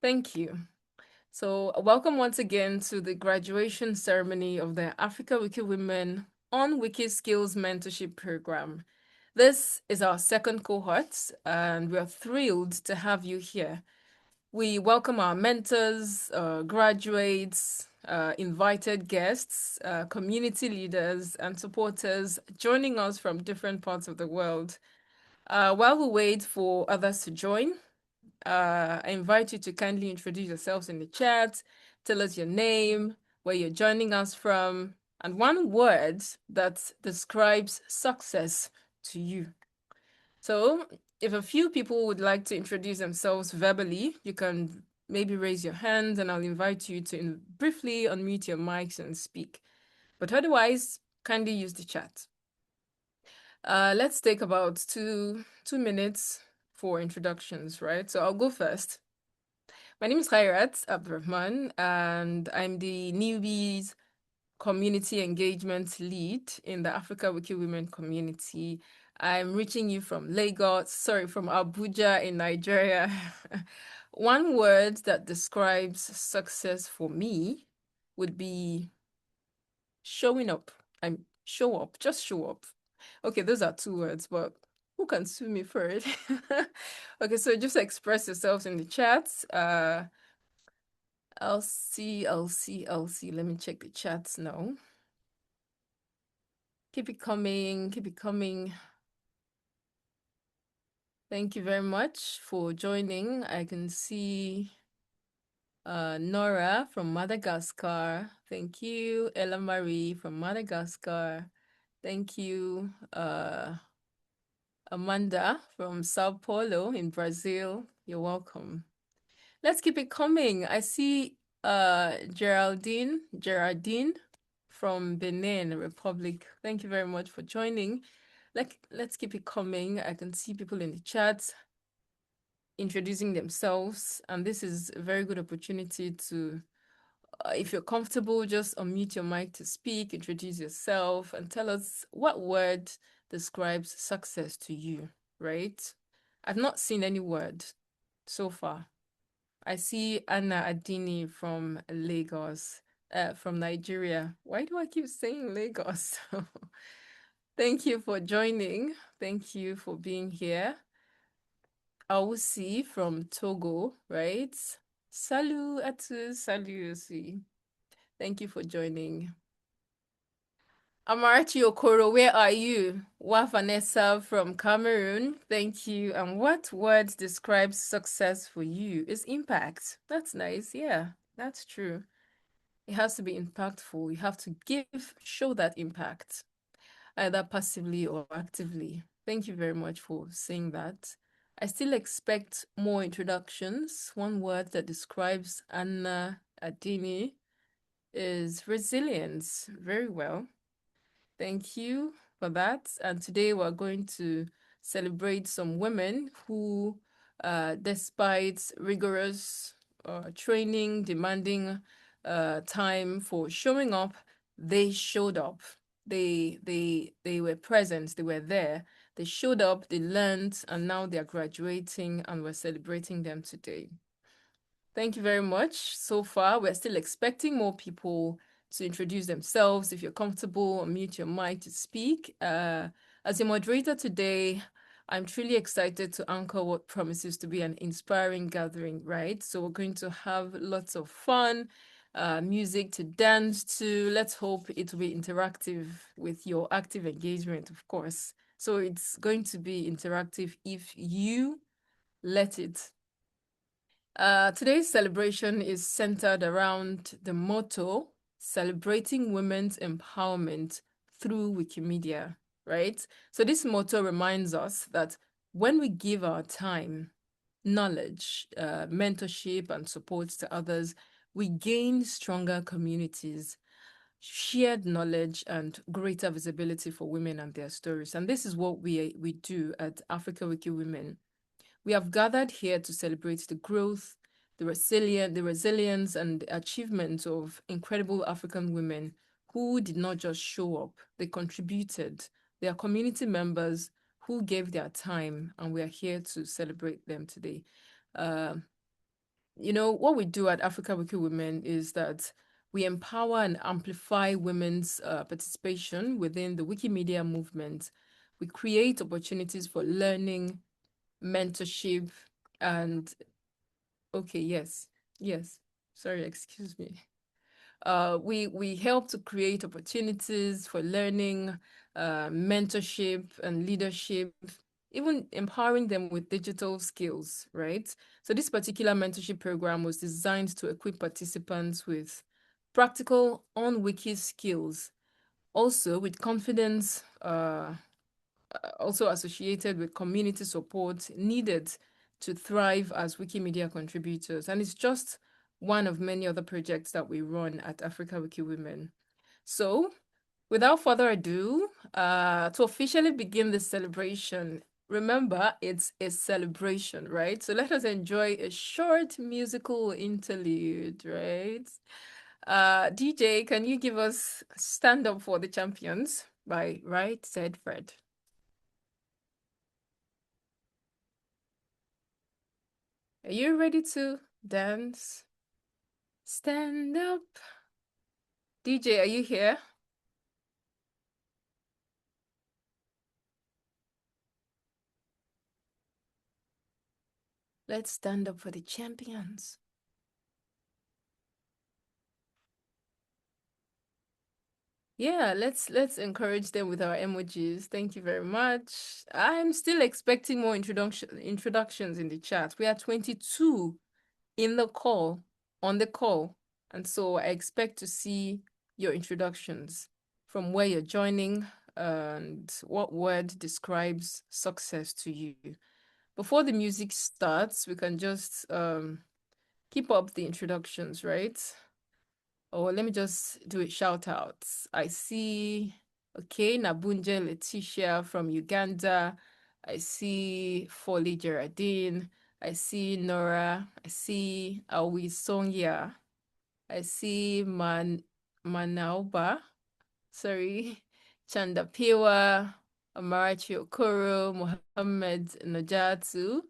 Thank you. So, welcome once again to the graduation ceremony of the Africa Wiki Women On-Wiki Skills Mentorship Program. This is our second cohort, and we are thrilled to have you here. We welcome our mentors, graduates, invited guests, community leaders, and supporters joining us from different parts of the world. While we wait for others to join, I invite you to kindly introduce yourselves in the chat, tell us your name, where you're joining us from, and one word that describes success to you. So, if a few people would like to introduce themselves verbally, you can maybe raise your hand and I'll invite you to briefly unmute your mics and speak. But otherwise, kindly use the chat. Let's take about two minutes for introductions, right? So I'll go first. My name is Khairat Abdurrahman, and I'm the Newbies Community Engagement Lead in the Africa Wiki Women community. I'm reaching you from from Abuja in Nigeria. One word that describes success for me would be showing up. I'm show up, just show up. Okay, those are two words, but who can sue me for it? Okay, so just express yourselves in the chat. LC. Let me check the chats now. Keep it coming. Keep it coming. Thank you very much for joining. I can see Nora from Madagascar. Thank you. Ella Marie from Madagascar. Thank you. Amanda from Sao Paulo in Brazil. You're welcome. Let's keep it coming. I see Geraldine from Benin Republic. Thank you very much for joining. Let's keep it coming. I can see people in the chat introducing themselves, and this is a very good opportunity to, if you're comfortable, just unmute your mic to speak, introduce yourself, and tell us what word describes success to you, right? I've not seen any word so far. I see Anna Adini from Lagos, from Nigeria. Why do I keep saying Lagos? Thank you for joining. Thank you for being here. Awusi from Togo, right? Salut à tous. Salut aussi. Thank you for joining. Amarachi Okoro, where are you? Wa Vanessa from Cameroon, thank you. And what word describes success for you? Is impact. That's nice. Yeah, that's true. It has to be impactful. You have to show that impact, either passively or actively. Thank you very much for saying that. I still expect more introductions. One word that describes Anna Adini is resilience. Very well. Thank you for that. And today we're going to celebrate some women who, despite rigorous training, demanding time for showing up, they showed up. They were present, they were there. They showed up, they learned, and now they're graduating and we're celebrating them today. Thank you very much. So far, we're still expecting more people to introduce themselves. If you're comfortable, unmute your mic to speak. As your moderator today, I'm truly excited to anchor what promises to be an inspiring gathering, right? So we're going to have lots of fun, music to dance to. Let's hope it will be interactive with your active engagement, of course. So it's going to be interactive if you let it. Today's celebration is centered around the motto, celebrating women's empowerment through Wikimedia, right? So this motto reminds us that when we give our time, knowledge, mentorship, and support to others, we gain stronger communities, shared knowledge, and greater visibility for women and their stories. And this is what we do at Africa Wiki Women. We have gathered here to celebrate the growth, the resilience and achievements of incredible African women who did not just show up, they contributed. They are community members who gave their time, and we are here to celebrate them today. Uh, what we do at Africa Wiki Women is that we empower and amplify women's participation within the Wikimedia movement. We create opportunities for learning, mentorship, and okay, yes, yes. Sorry, excuse me. We help to create opportunities for learning, mentorship, and leadership, even empowering them with digital skills, right? So this particular mentorship program was designed to equip participants with practical on-wiki skills, also with confidence, also associated with community support needed to thrive as Wikimedia contributors. And it's just one of many other projects that we run at Africa Wiki Women. So, without further ado, to officially begin this celebration, remember it's a celebration, right? So let us enjoy a short musical interlude, right? DJ, can you give us Stand Up for the Champions by Right Said Fred? Are you ready to dance? Stand up. DJ, are you here? Let's stand up for the champions. Yeah, let's encourage them with our emojis. Thank you very much. I'm still expecting more introductions in the chat. We are 22 in the call, on the call. And so I expect to see your introductions from where you're joining and what word describes success to you. Before the music starts, we can just keep up the introductions, right? Or let me just do a shout out. I see, okay, Nabunje Letitia from Uganda. I see Folly Gerardine. I see Nora. I see Awi Sonia. I see Manauba. Sorry. Chandapiwa, Amarachi Okoro, Mohammed Najatu,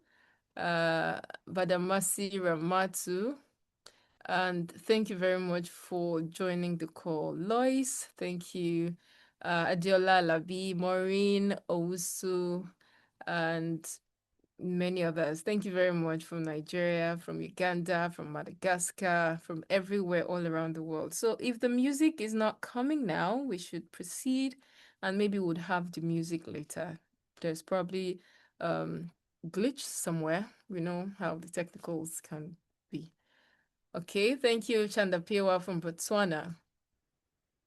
Badamasi Ramatu. And thank you very much for joining the call. Lois, thank you. Adiola Labi, Maureen, Owusu, and many others. Thank you very much from Nigeria, from Uganda, from Madagascar, from everywhere all around the world. So if the music is not coming now, we should proceed and maybe we'll have the music later. There's probably glitch somewhere. We know how the technicals can be. Okay, thank you, Chandapiwa from Botswana.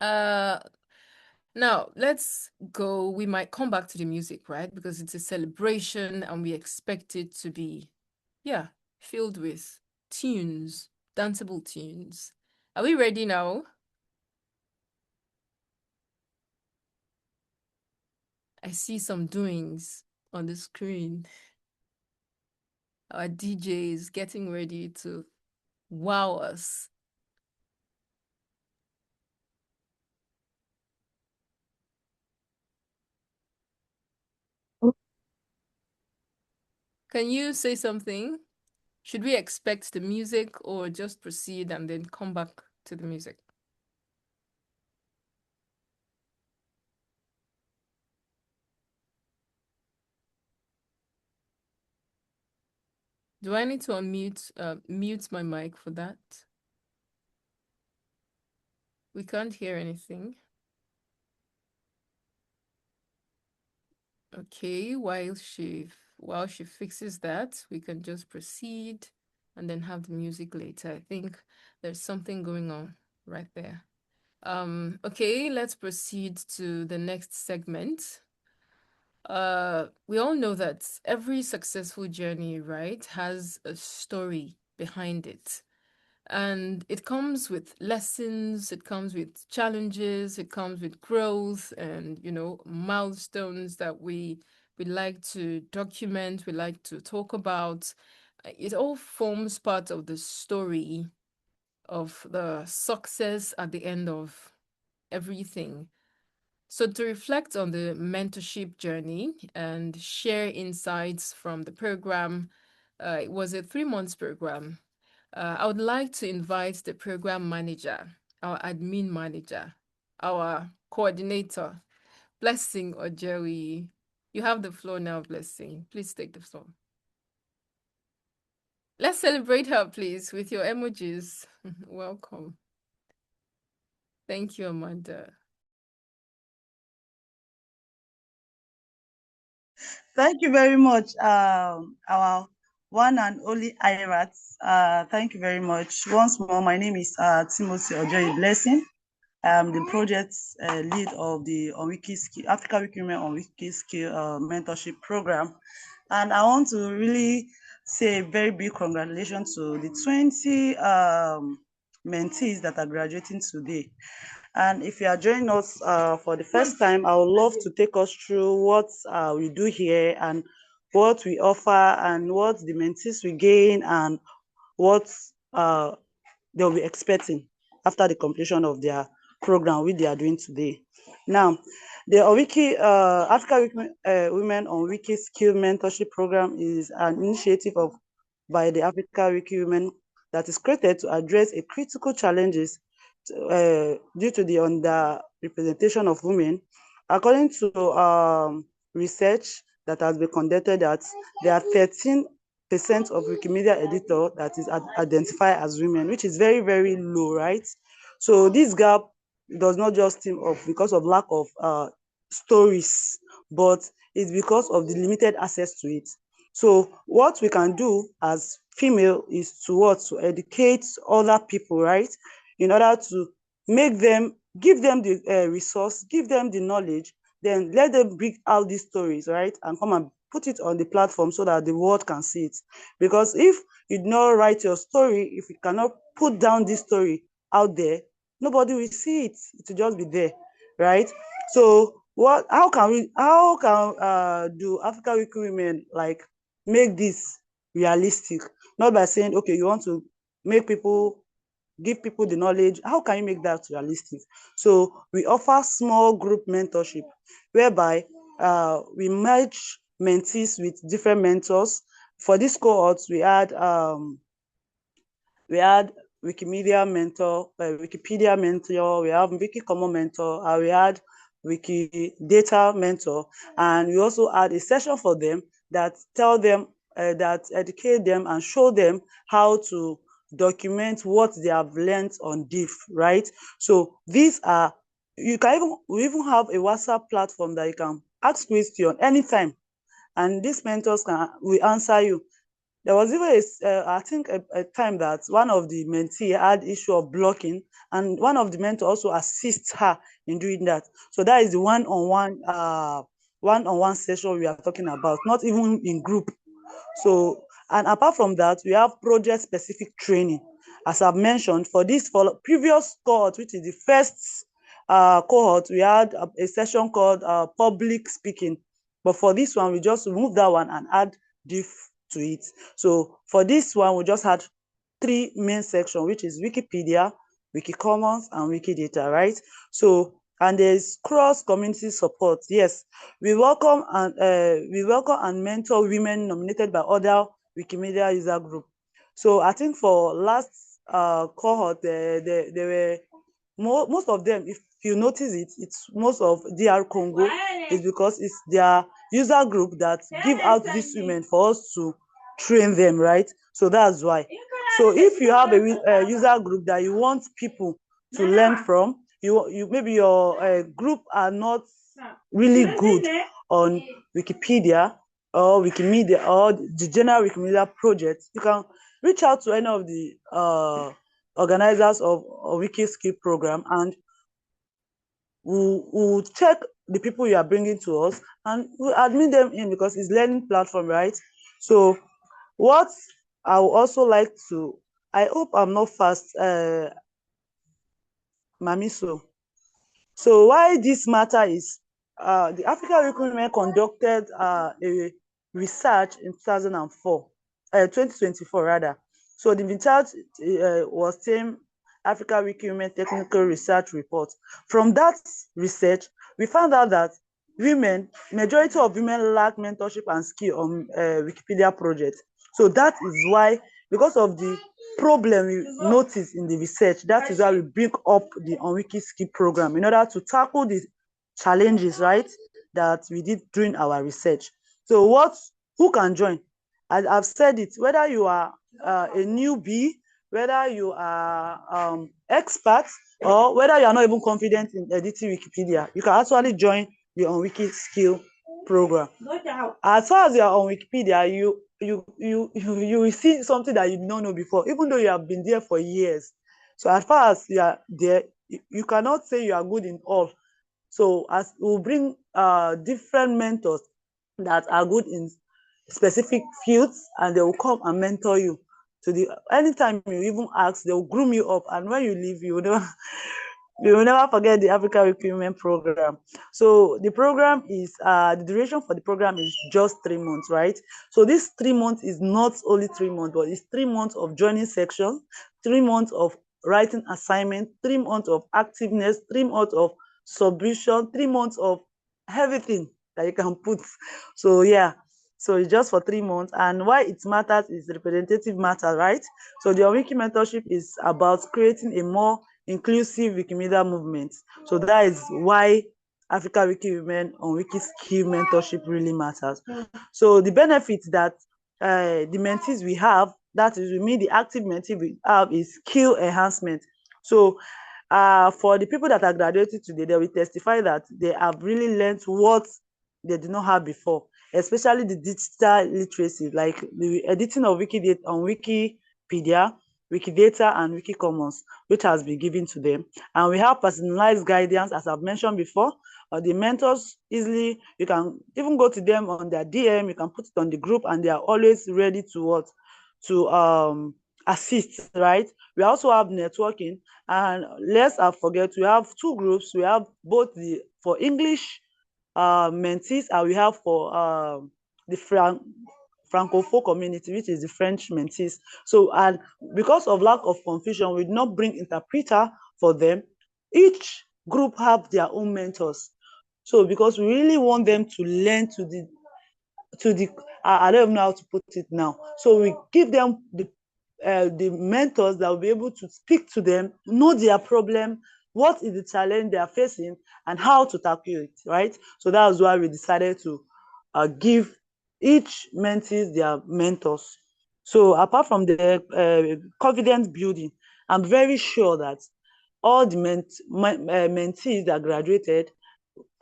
Uh, Now let's go. We might come back to the music, right? Because it's a celebration and we expect it to be, yeah, filled with tunes, danceable tunes. Are we ready now? I see some doings on the screen. Our DJ is getting ready to wow us. Can you say something? Should we expect the music or just proceed and then come back to the music? Do I need to mute my mic for that? We can't hear anything. Okay, while she fixes that, we can just proceed and then have the music later. I think there's something going on right there. Okay, let's proceed to the next segment. We all know that every successful journey, right, has a story behind it. And it comes with lessons, it comes with challenges, it comes with growth and, milestones that we like to document, we like to talk about. It all forms part of the story of the success at the end of everything. So, to reflect on the mentorship journey and share insights from the program, it was a 3 months program. I would like to invite the program manager, our admin manager, our coordinator, Blessing or Joey. You have the floor now, Blessing. Please take the floor. Let's celebrate her, please, with your emojis. Welcome. Thank you, Amanda. Thank you very much, our one and only IRAT. Thank you very much. Once more, my name is Timothy Ojoy Blessing. I'm the project lead of the On-Wiki Skill, Africa Wiki Women On-Wiki Skill Mentorship Program. And I want to really say a very big congratulations to the 20 mentees that are graduating today. And if you are joining us for the first time, I would love to take us through what we do here and what we offer and what the mentees will gain and what they'll be expecting after the completion of their program, which they are doing today. Now, the On-Wiki, Africa Women On-Wiki Skill Mentorship Program is an initiative by the Africa Wiki Women that is created to address a critical challenges due to the underrepresentation of women. According to research that has been conducted, that there are 13% of Wikimedia editor that is identified as women, which is very, very low, right? So this gap does not just stem up because of lack of stories, but it's because of the limited access to it. So what we can do as female is to educate other people, right? In order to make them, give them the resource, give them the knowledge, then let them bring out these stories, right? And come and put it on the platform so that the world can see it. Because if you do not write your story, if you cannot put down this story out there, nobody will see it. It will just be there, right? So how can do Africa Wiki Women like make this realistic? Not by saying, okay, you want to make people, give people the knowledge. How can you make that realistic? So we offer small group mentorship, whereby we merge mentees with different mentors. For this cohort, we had Wikimedia mentor, Wikipedia mentor, we have Wiki Common mentor, and we had Wikidata mentor, and we also had a session for them that tell them, that educate them and show them how to document what they have learned on DIF, right? So these are, we even have a WhatsApp platform that you can ask questions anytime, and these mentors will answer you. There was even I think a time that one of the mentee had issue of blocking, and one of the mentors also assists her in doing that. So that is the one-on-one session we are talking about, not even in group. So, and apart from that, we have project-specific training. As I've mentioned, for previous cohort, which is the first cohort, we had a session called public speaking. But for this one, we just remove that one and add diff to it. So for this one, we just had 3 main sections, which is Wikipedia, Wikicommons, and Wikidata, right? So, and there's cross-community support. Yes, we welcome and mentor women nominated by other Wikimedia user group. So I think for last cohort, there were most of them, if you notice it, it's most of DR Congo, is because it's their user group that give out these women for us to train them, right? So that's why. So if you have a user group that you want people to learn from, you maybe your group are not really good on Wikipedia or Wikimedia or the general Wikimedia project, you can reach out to any of the organizers of WikiSkill program, and we'll check the people you are bringing to us and we'll admit them in, because it's learning platform, right? So what I would also like to, I hope I'm not fast, Mamiso. So why this matter is, the African Recruitment conducted a research in 2024 rather. So the research was named Africa Recruitment Technical Research Report. From that research, we found out that majority of women lack mentorship and skill on Wikipedia projects. So that is why, because of the problem we notice in the research, that is why we bring up the On-Wiki skill program in order to tackle the challenges, right, that we did during our research. So who can join? As I've said it, whether you are a newbie, whether you are expert, or whether you are not even confident in editing Wikipedia, you can actually join the On-Wiki skill program. As far as you are on Wikipedia, you will see something that you did not know before, even though you have been there for years. So as far as you are there, you cannot say you are good in all. So as we'll bring different mentors that are good in specific fields, and they will come and mentor you. To the anytime you even ask, they will groom you up, and when you leave, you will never forget the Africa Recruitment Program. So the program is the duration for the program is just 3 months, right? So this 3 months is not only 3 months, but it's 3 months of joining section, 3 months of writing assignment, 3 months of activeness, 3 months of submission, 3 months of everything that you can put. So yeah, so it's just for 3 months. And why it matters is representative matter, right? So the On-Wiki mentorship is about creating a more inclusive Wikimedia movement. So that is why Africa Wiki Women On-Wiki skill mentorship really matters. So the benefits that the mentees we have, that is, we mean the active mentee we have, is skill enhancement. So for the people that are graduating today, they will testify that they have really learned what they did not have before, especially the digital literacy, like the editing of Wikidata on Wikipedia, Wikidata, and Wikicommons, which has been given to them. And we have personalized guidance, as I've mentioned before. The mentors easily, you can even go to them on their DM, you can put it on the group, and they are always ready to what? To assist, right? We also have networking, and let's not forget, we have 2 groups. We have both the for English mentees, and we have for the Francophone community, which is the French mentees. So, and because of lack of confusion, we did not bring interpreter for them. Each group have their own mentors. So, because we really want them to learn to the I don't even know how to put it now. So we give them the mentors that will be able to speak to them, know their problem, what is the challenge they are facing, and how to tackle it, right? So that's why we decided to give each mentees their mentors. So apart from the confidence building, I'm very sure that all the mentees that graduated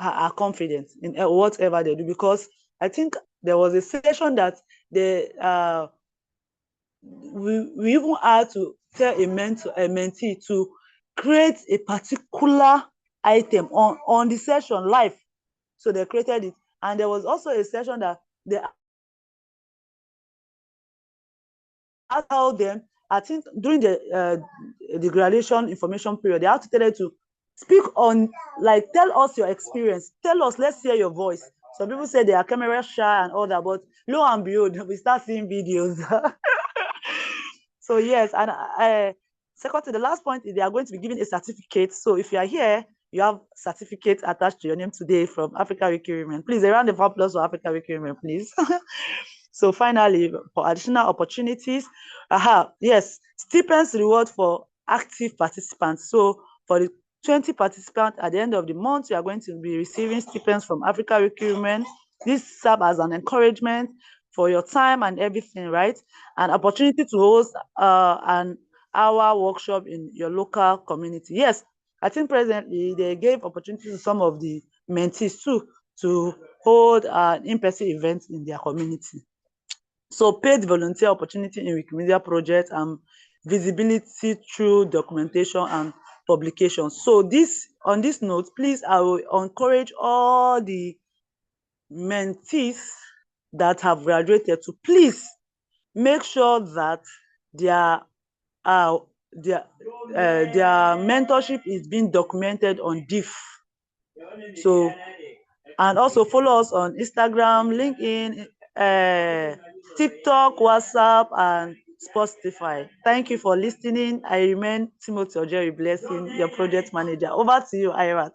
are confident in whatever they do, because I think there was a session that they we even had to tell a mentee to create a particular item on the session live. So they created it, and there was also a session that they asked them, I think during the graduation information period, they had to tell them to speak on, like, tell us your experience, tell us, let's hear your voice. Some people say they are camera shy and all that, but lo and behold, we start seeing videos. So yes, and second to the last point is they are going to be given a certificate. So if you are here, you have certificate attached to your name today from Africa Wiki Women. Please, a round of applause for Africa Wiki Women, please. So finally, for additional opportunities, yes, stipends reward for active participants. So for the 20 participants at the end of the month, you are going to be receiving stipends from Africa Wiki Women. This serves as an encouragement for your time and everything, right? An opportunity to host an hour workshop in your local community. Yes, I think presently they gave opportunity to some of the mentees too to hold an in-person event in their community. So paid volunteer opportunity in Wikimedia projects and visibility through documentation and publication. So on this note, please, I will encourage all the mentees that have graduated to please make sure that their mentorship is being documented on DIF. So, and also follow us on Instagram, LinkedIn, TikTok, WhatsApp, and Spotify. Thank you for listening. I remain Timothy Ojeri Blessing, your project manager. Over to you, Irat.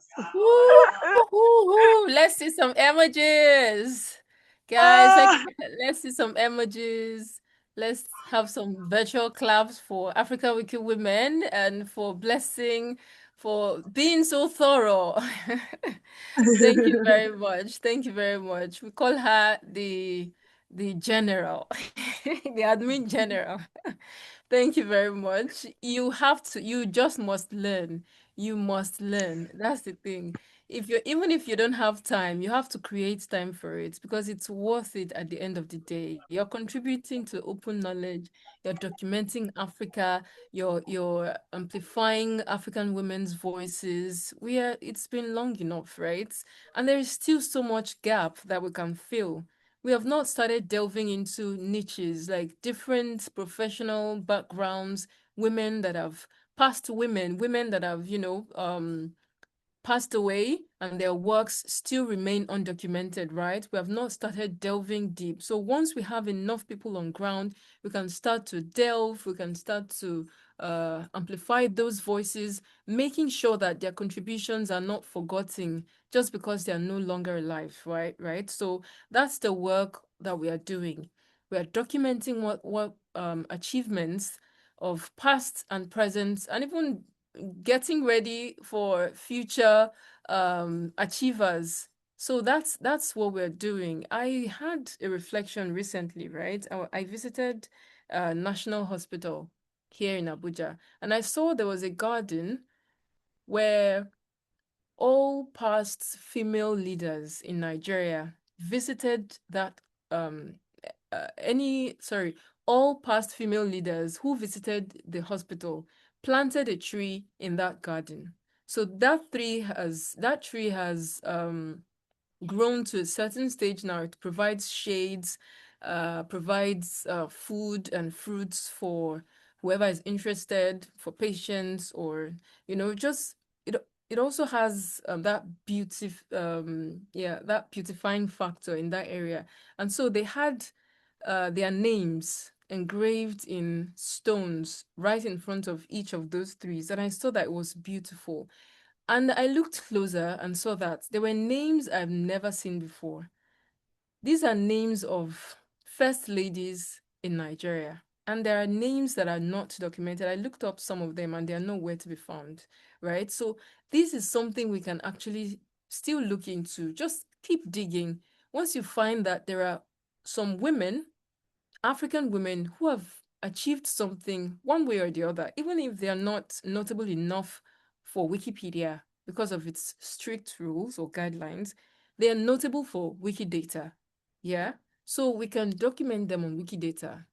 Let's see some emojis. Guys, let's see some emojis. Let's have some virtual claps for African Wiki Women and for Blessing for being so thorough. Thank you very much. Thank you very much. We call her the general, the admin general. Thank you very much. You have to, you just must learn. You must learn. That's the thing. If you're, even if you don't have time, you have to create time for it because it's worth it at the end of the day. You're contributing to open knowledge, you're documenting Africa, you're amplifying African women's voices. It's been long enough, right? And there is still so much gap that we can fill. We have not started delving into niches like different professional backgrounds, women that have past women that have, passed away and their works still remain undocumented, right? We have not started delving deep. So once we have enough people on ground, we can start to delve, we can start to amplify those voices, making sure that their contributions are not forgotten just because they are no longer alive, right? Right. So that's the work that we are doing. We are documenting what achievements of past and present and even getting ready for future achievers. So that's what we're doing. I had a reflection recently, right? I visited a national hospital here in Abuja, and I saw there was a garden where all past female leaders in Nigeria visited that all past female leaders who visited the hospital planted a tree in that garden. So that tree has grown to a certain stage now. It provides shades, provides food and fruits for whoever is interested, for patients, or just it. It also has that beautifying factor in that area, and so they had their names engraved in stones right in front of each of those trees, and I saw that it was beautiful. And I looked closer and saw that there were names I've never seen before. These are names of first ladies in Nigeria. And there are names that are not documented. I looked up some of them and they are nowhere to be found, right? So this is something we can actually still look into. Just keep digging. Once you find that there are some women, African women who have achieved something one way or the other, even if they are not notable enough for Wikipedia because of its strict rules or guidelines, they are notable for Wikidata. Yeah. So we can document them on Wikidata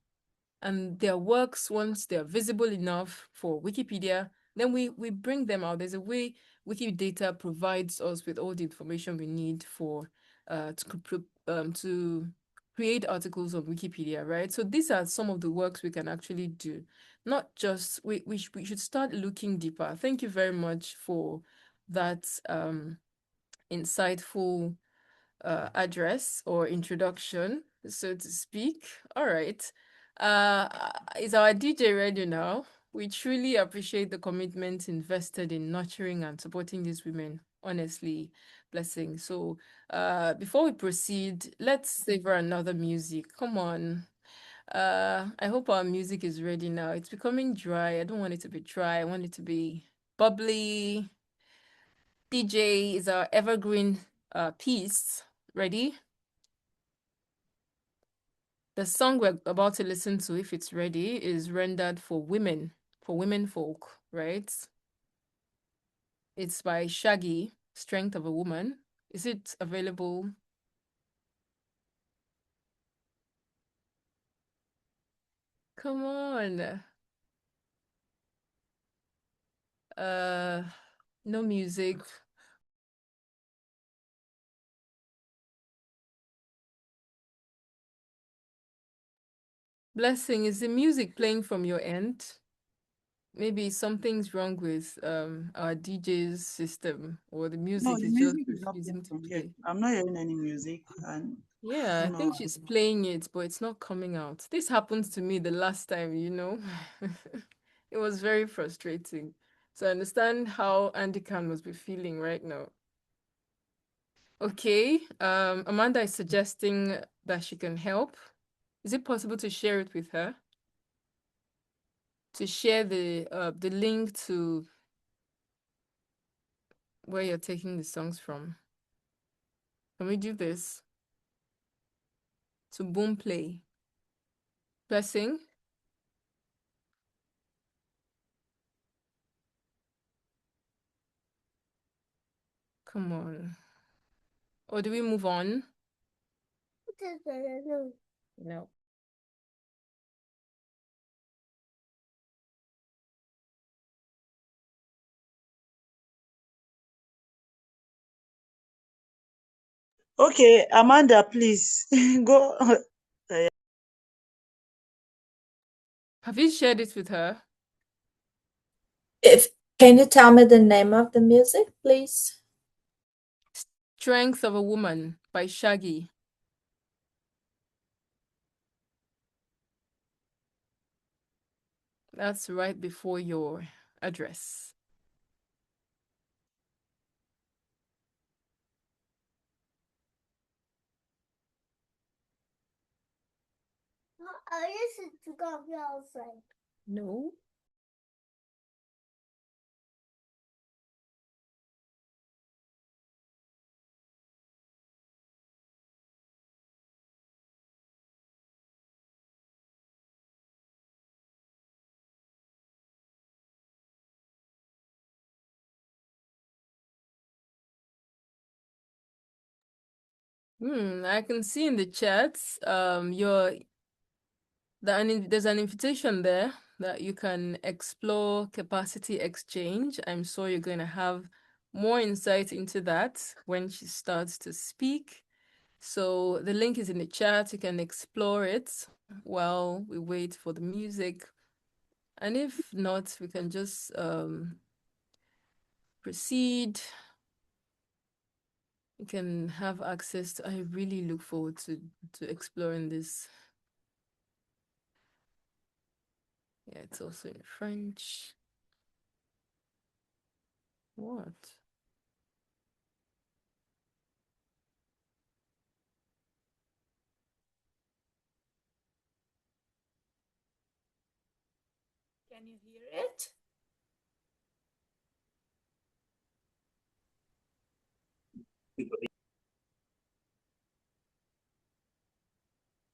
and their works, once they're visible enough for Wikipedia, then we bring them out. There's a way Wikidata provides us with all the information we need for to create articles on Wikipedia, right? So these are some of the works we can actually do. Not just we should start looking deeper. Thank you very much for that insightful address or introduction, so to speak. All right. Is our DJ ready now? We truly appreciate the commitment invested in nurturing and supporting these women. Honestly, blessing. So, before we proceed, let's savor another music. Come on. I hope our music is ready now. It's becoming dry. I don't want it to be dry. I want it to be bubbly. DJ is our evergreen piece. Ready? The song we're about to listen to, if it's ready, is rendered for women folk, right? It's by Shaggy, Strength of a Woman. Is it available? Come on. Uh, no music. Blessing, is the music playing from your end? Maybe something's wrong with our DJ's system, or the No, music the is just music is not playing refusing to from here. play. I'm not hearing any music, and I Yeah, I don't know. think she's playing it, but it's not coming out. This happened to me the last time. It was very frustrating. So I understand how Andy Khan must be feeling right now. Okay, Amanda is suggesting that she can help. Is it possible to share it with her? To share the link to where you're taking the songs from. Can we do this? To Boom Play. Blessing? Come on. Or do we move on? No. Okay, Amanda, please go. Have you shared it with her? If can you tell me the name of the music, please? Strength of a Woman by Shaggy. That's right before your address. No. I can see in the chats, there's an invitation there that you can explore capacity exchange. I'm sure you're going to have more insight into that when she starts to speak. So the link is in the chat. You can explore it while we wait for the music. And if not, we can just proceed. You can have access to, I really look forward to exploring this. Yeah, it's also in French. What? Can you hear it?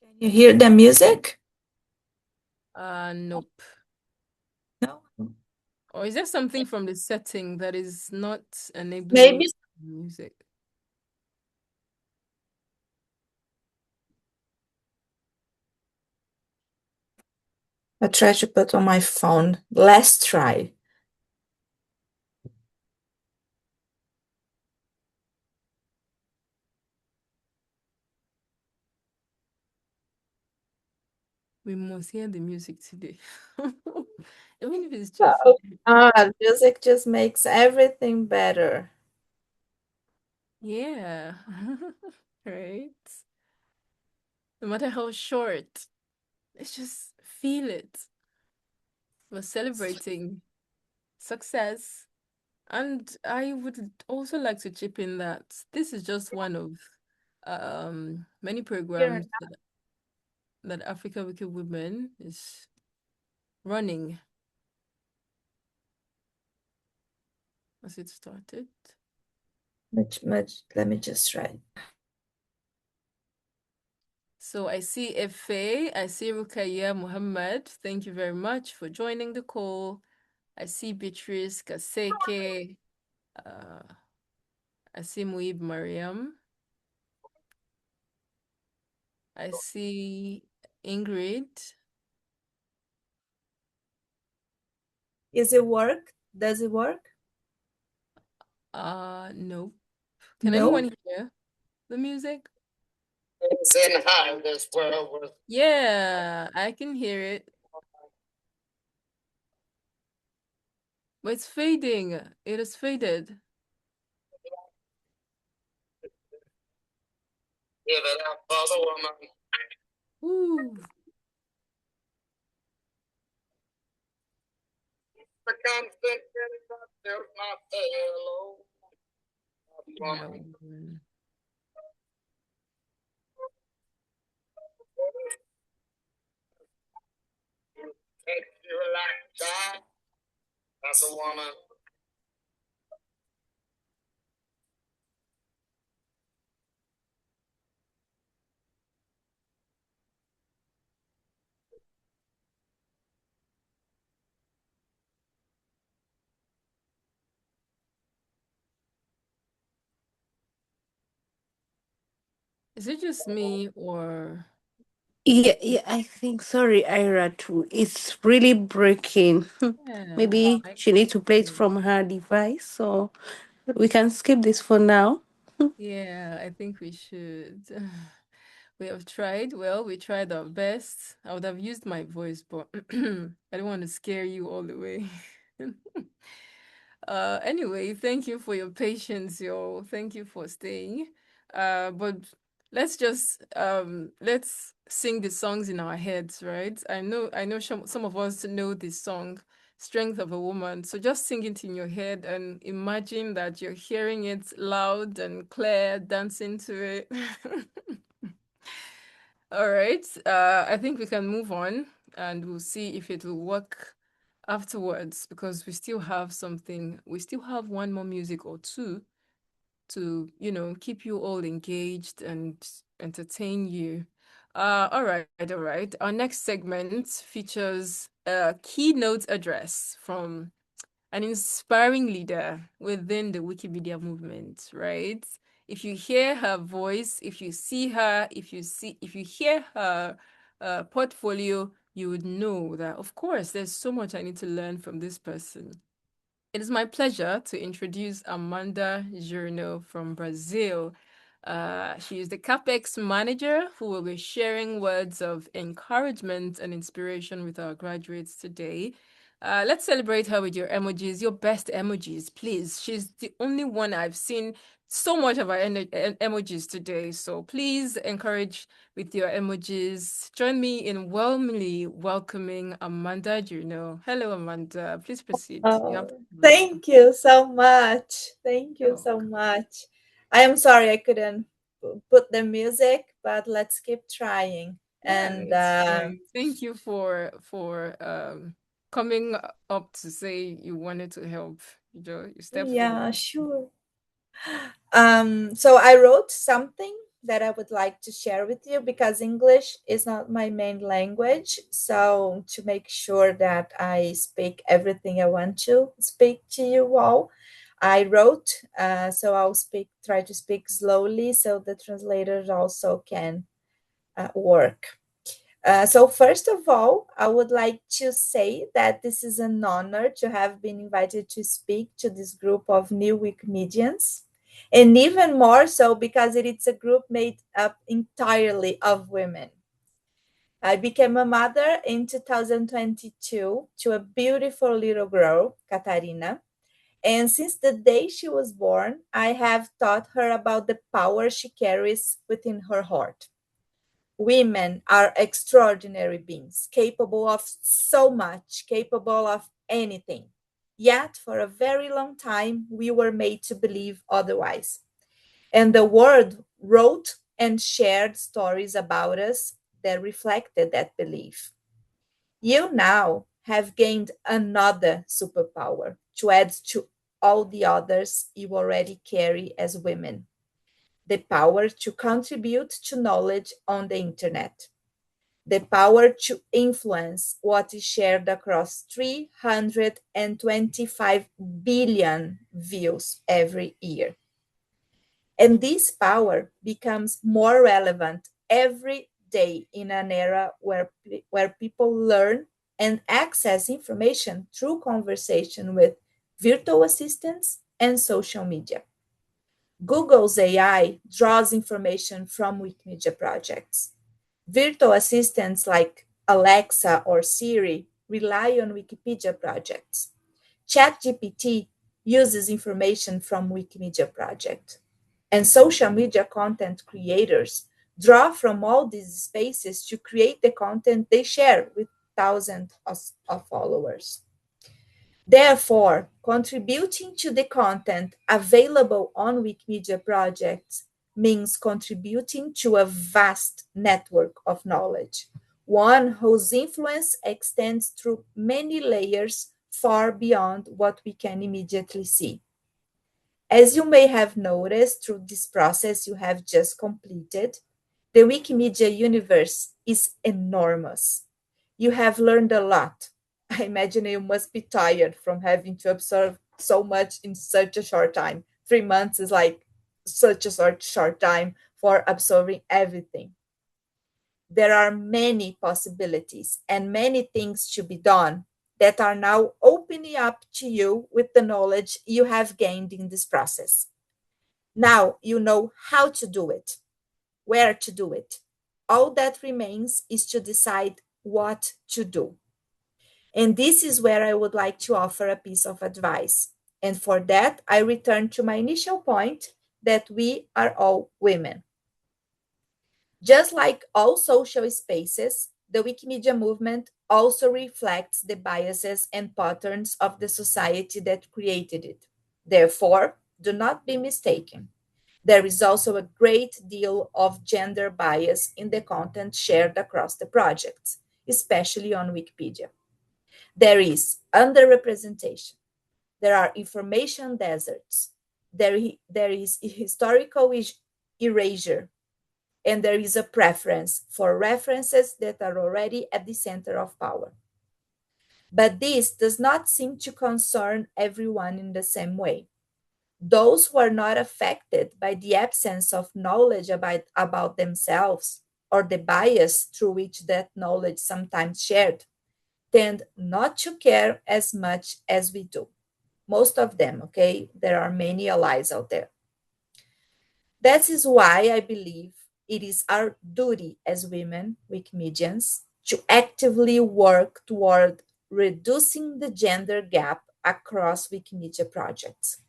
Can you hear the music? Nope. No. Or is there something from the setting that is not enabling Maybe music? I try to put on my phone. Let's try. We must hear the music today. Even if it's just Music just makes everything better. yeah. Right. No matter how short, let's just feel it. We're celebrating success. And I would also like to chip in that this is just one of many Here. programs that Africa Wicked Women is running as it started. Let me just try. So I see Efe, I see Rukaya Muhammad. Thank you very much for joining the call. I see Beatrice Kaseke. I see Muib Mariam. I see Ingrid. Is it work? Does it work? No. Can No. anyone hear the music? Yeah, I can hear it. But it's fading. It is faded. Ooh. No. Is it just me or Yeah, I think. Sorry, Ira, too. It's really breaking. yeah, Maybe I she needs to play it agree. from her device, so we can skip this for now. Yeah, I think we should. We have tried. Well, we tried our best. I would have used my voice, but I don't want to scare you all the way. Anyway, thank you for your patience, yo. Thank you for staying. But let's sing the songs in our heads, right? I know some of us know this song, Strength of a Woman. So just sing it in your head and imagine that you're hearing it loud and clear, dancing to it. All right. I think we can move on and we'll see if it will work afterwards because we still have one more music or two to, keep you all engaged and entertain you. All right, all right. Our next segment features a keynote address from an inspiring leader within the Wikimedia movement, right? If you hear her voice, if you see her, if you hear her portfolio, you would know that, of course, there's so much I need to learn from this person. It is my pleasure to introduce Amanda Jurno from Brazil. She is the CAPEX manager who will be sharing words of encouragement and inspiration with our graduates today. Let's celebrate her with your emojis, your best emojis, please. She's the only one I've seen so much of our emojis today. So please encourage with your emojis. Join me in warmly welcoming Amanda Juno. Hello, Amanda. Please proceed. You have Oh, the privilege. thank you so much. Thank you You're so welcome. much. I am sorry I couldn't put the music, but let's keep trying. Yeah, And it's fine. Thank you for coming up to say you wanted to help. You step yeah, forward. sure. So I wrote something that I would like to share with you because English is not my main language. So to make sure that I speak everything I want to speak to you all, I wrote. So I'll try to speak slowly so the translators also can work. So, first of all, I would like to say that this is an honor to have been invited to speak to this group of new Wikimedians, and even more so because it is a group made up entirely of women. I became a mother in 2022 to a beautiful little girl, Katarina. And since the day she was born, I have taught her about the power she carries within her heart. Women are extraordinary beings, capable of so much, capable of anything. Yet, for a very long time, we were made to believe otherwise. And the world wrote and shared stories about us that reflected that belief. You now have gained another superpower to add to all the others you already carry as women, the power to contribute to knowledge on the internet, the power to influence what is shared across 325 billion views every year. And this power becomes more relevant every day in an era where people learn and access information through conversation with virtual assistants and social media. Google's AI draws information from Wikimedia projects. Virtual assistants like Alexa or Siri rely on Wikipedia projects. ChatGPT uses information from Wikimedia project. And social media content creators draw from all these spaces to create the content they share with thousands of followers. Therefore, contributing to the content available on Wikimedia projects means contributing to a vast network of knowledge, one whose influence extends through many layers far beyond what we can immediately see. As you may have noticed through this process you have just completed, the Wikimedia universe is enormous. You have learned a lot. I imagine you must be tired from having to absorb so much in such a short time. 3 months is like such a short time for absorbing everything. There are many possibilities and many things to be done that are now opening up to you with the knowledge you have gained in this process. Now you know how to do it, where to do it. All that remains is to decide what to do. And this is where I would like to offer a piece of advice. And for that, I return to my initial point that we are all women. Just like all social spaces, the Wikimedia movement also reflects the biases and patterns of the society that created it. Therefore, do not be mistaken. There is also a great deal of gender bias in the content shared across the projects, especially on Wikipedia. There is underrepresentation. There are information deserts. There is historical erasure, and there is a preference for references that are already at the center of power. But this does not seem to concern everyone in the same way. Those who are not affected by the absence of knowledge about themselves or the bias through which that knowledge sometimes shared tend not to care as much as we do. Most of them, okay? There are many allies out there. That is why I believe it is our duty as women, Wikimedians, to actively work toward reducing the gender gap across Wikimedia projects.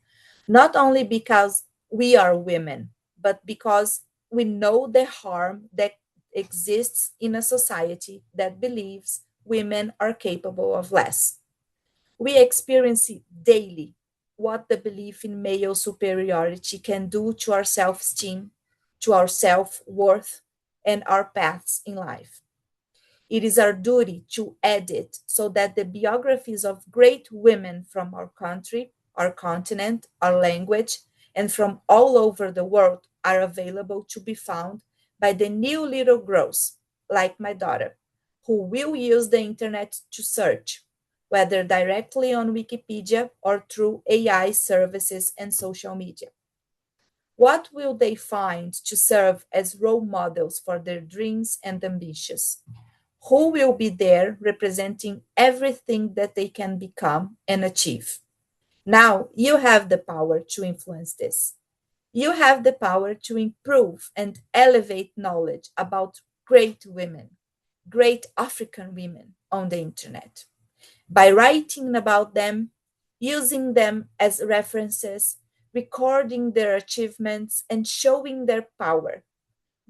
Not only because we are women, but because we know the harm that exists in a society that believes women are capable of less. We experience daily what the belief in male superiority can do to our self esteem, to our self worth, and our paths in life. It is our duty to edit so that the biographies of great women from our country, our continent, our language, and from all over the world are available to be found by the new little girls, like my daughter, who will use the internet to search, whether directly on Wikipedia or through AI services and social media. What will they find to serve as role models for their dreams and ambitions? Who will be there representing everything that they can become and achieve? Now you have the power to influence this. You have the power to improve and elevate knowledge about great women, great African women on the internet. By writing about them, using them as references, recording their achievements, and showing their power.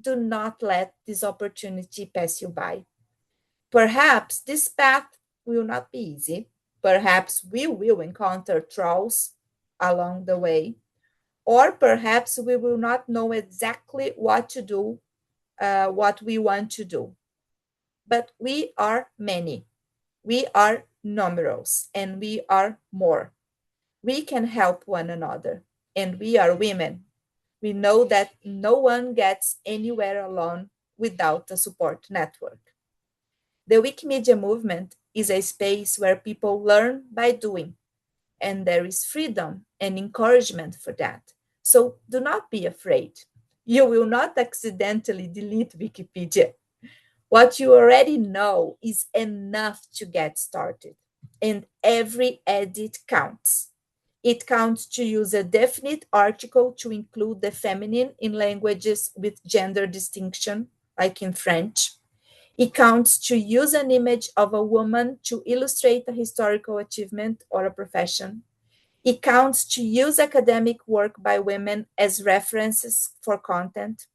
Do not let this opportunity pass you by. Perhaps this path will not be easy. Perhaps we will encounter trolls along the way. Or perhaps we will not know exactly what to do, what we want to do. But we are many. We are numerous and we are more. We can help one another. And we are women. We know that no one gets anywhere alone without a support network. The Wikimedia movement is a space where people learn by doing, and there is freedom and encouragement for that. So do not be afraid. You will not accidentally delete Wikipedia. What you already know is enough to get started, and every edit counts. It counts to use a definite article to include the feminine in languages with gender distinction, like in French. It counts to use an image of a woman to illustrate a historical achievement or a profession. It counts to use academic work by women as references for content.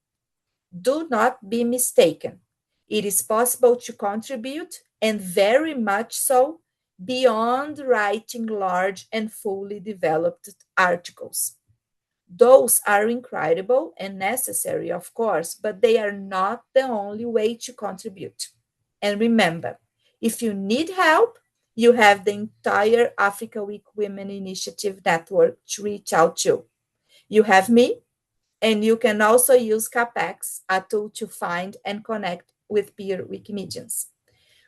Do not be mistaken. It is possible to contribute, and very much so, beyond writing large and fully developed articles. Those are incredible and necessary, of course, but they are not the only way to contribute. And remember, if you need help, You have the entire Africa Week Women Initiative Network to reach out to. You have me, and you can also use CAPEX, a tool to find and connect with peer Wikimedians.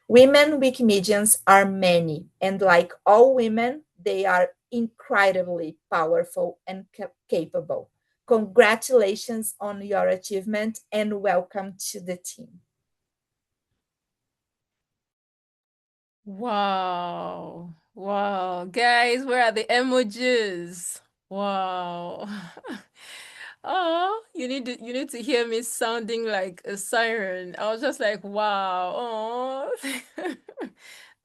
Women Wikimedians are many, and like all women, they are incredibly powerful and capable. Congratulations on your achievement and welcome to the team. Wow. Wow. Guys, where are the emojis? Wow. Oh, you need to hear me sounding like a siren. I was just like, wow. Oh.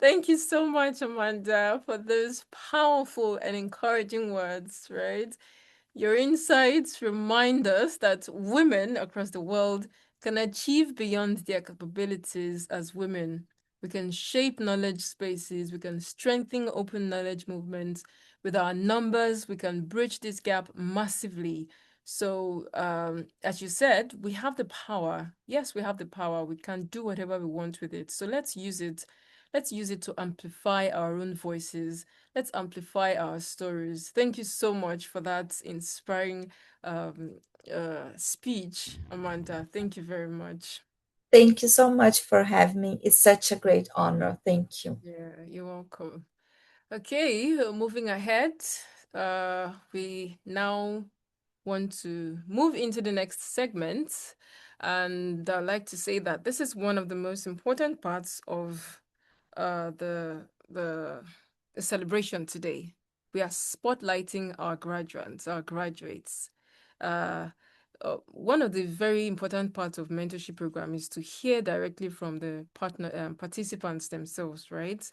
Thank you so much, Amanda, for those powerful and encouraging words, right? Your insights remind us that women across the world can achieve beyond their capabilities as women. We can shape knowledge spaces, we can strengthen open knowledge movements. With our numbers, we can bridge this gap massively. So, as you said, we have the power. Yes, we have the power. We can do whatever we want with it. So let's use it. Let's use it to amplify our own voices. Let's amplify our stories. Thank you so much for that inspiring um, speech, Amanda. Thank you very much. Thank you so much for having me. It's such a great honor. Thank you. Yeah, you're welcome. Okay, moving ahead, we now want to move into the next segment. And I'd like to say that this is one of the most important parts of uh, the, the, the celebration today. We are spotlighting our graduates, Uh, One of the very important parts of mentorship program is to hear directly from the participants themselves, right?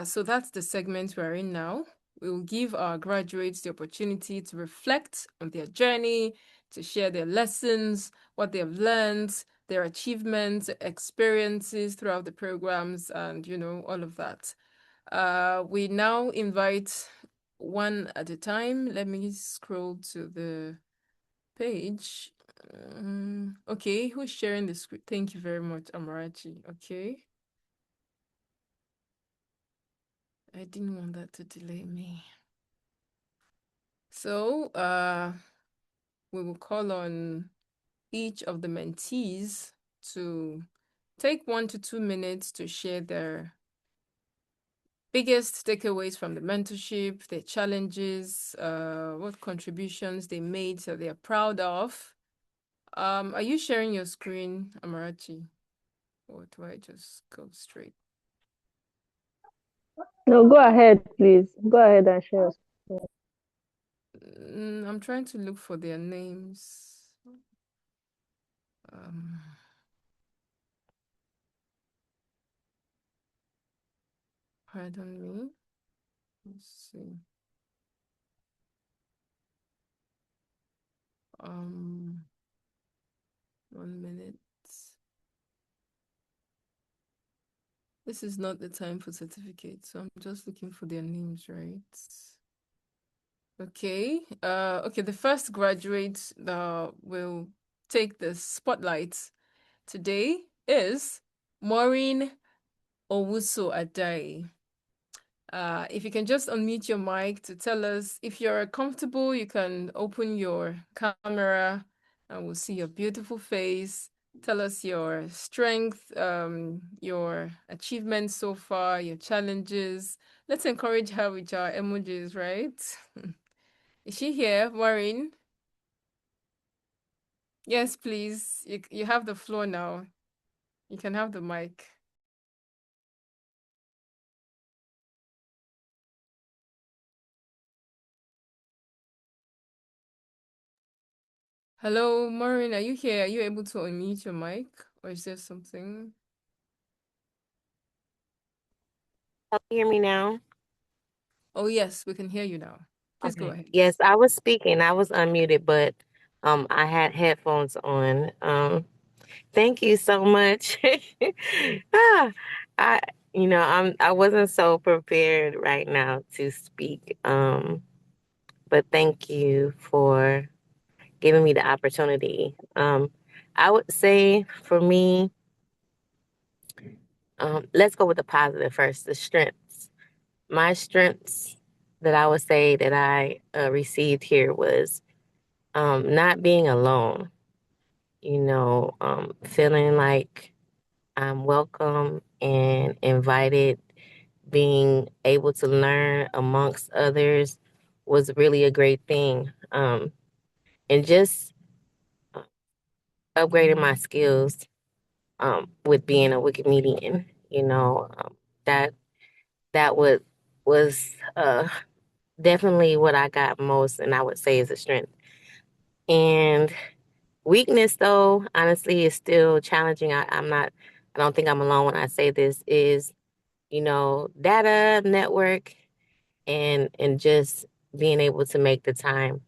So that's the segment we're in now. We will give our graduates the opportunity to reflect on their journey, to share their lessons, what they have learned, their achievements, experiences throughout the programs, and all of that. We now invite one at a time. Let me scroll to the page. Okay, who's sharing the screen? Thank you very much, Amarachi. Okay. I didn't want that to delay me. So, we will call on each of the mentees to take 1 to 2 minutes to share their biggest takeaways from the mentorship, their challenges, what contributions they made that they are proud of. Are you sharing your screen, Amarachi? Or do I just go straight? No, go ahead, please. Go ahead and share. I'm trying to look for their names. Um, Pardon me. Let's see. 1 minute. This is not the time for certificates, so I'm just looking for their names, right? Okay. Okay, the first graduate that will take the spotlight today is Maureen Owusu Adai. If you can just unmute your mic to tell us if you're comfortable, you can open your camera and we'll see your beautiful face. Tell us your strength, your achievements so far, your challenges. Let's encourage her with our emojis, right? Is she here, Maureen? Yes, please. You have the floor now. You can have the mic. Hello, Maureen, are you here? Are you able to unmute your mic? Or is there something? Can you hear me now? Oh, yes, we can hear you now. Please go Okay. ahead. Yes, I was speaking. I was unmuted, but I had headphones on. Thank you so much. ah, I I wasn't so prepared right now to speak. But thank you for giving me the opportunity. I would say for me, let's go with the positive first, the strengths. my strengths that I would say that I received here was not being alone, feeling like I'm welcome and invited, being able to learn amongst others was really a great thing. And just upgrading my skills with being a Wikimedian, that that was definitely what I got most, and I would say is a strength. And weakness, though, honestly, is still challenging. I don't think I'm alone when I say this, is, data, network, and just being able to make the time.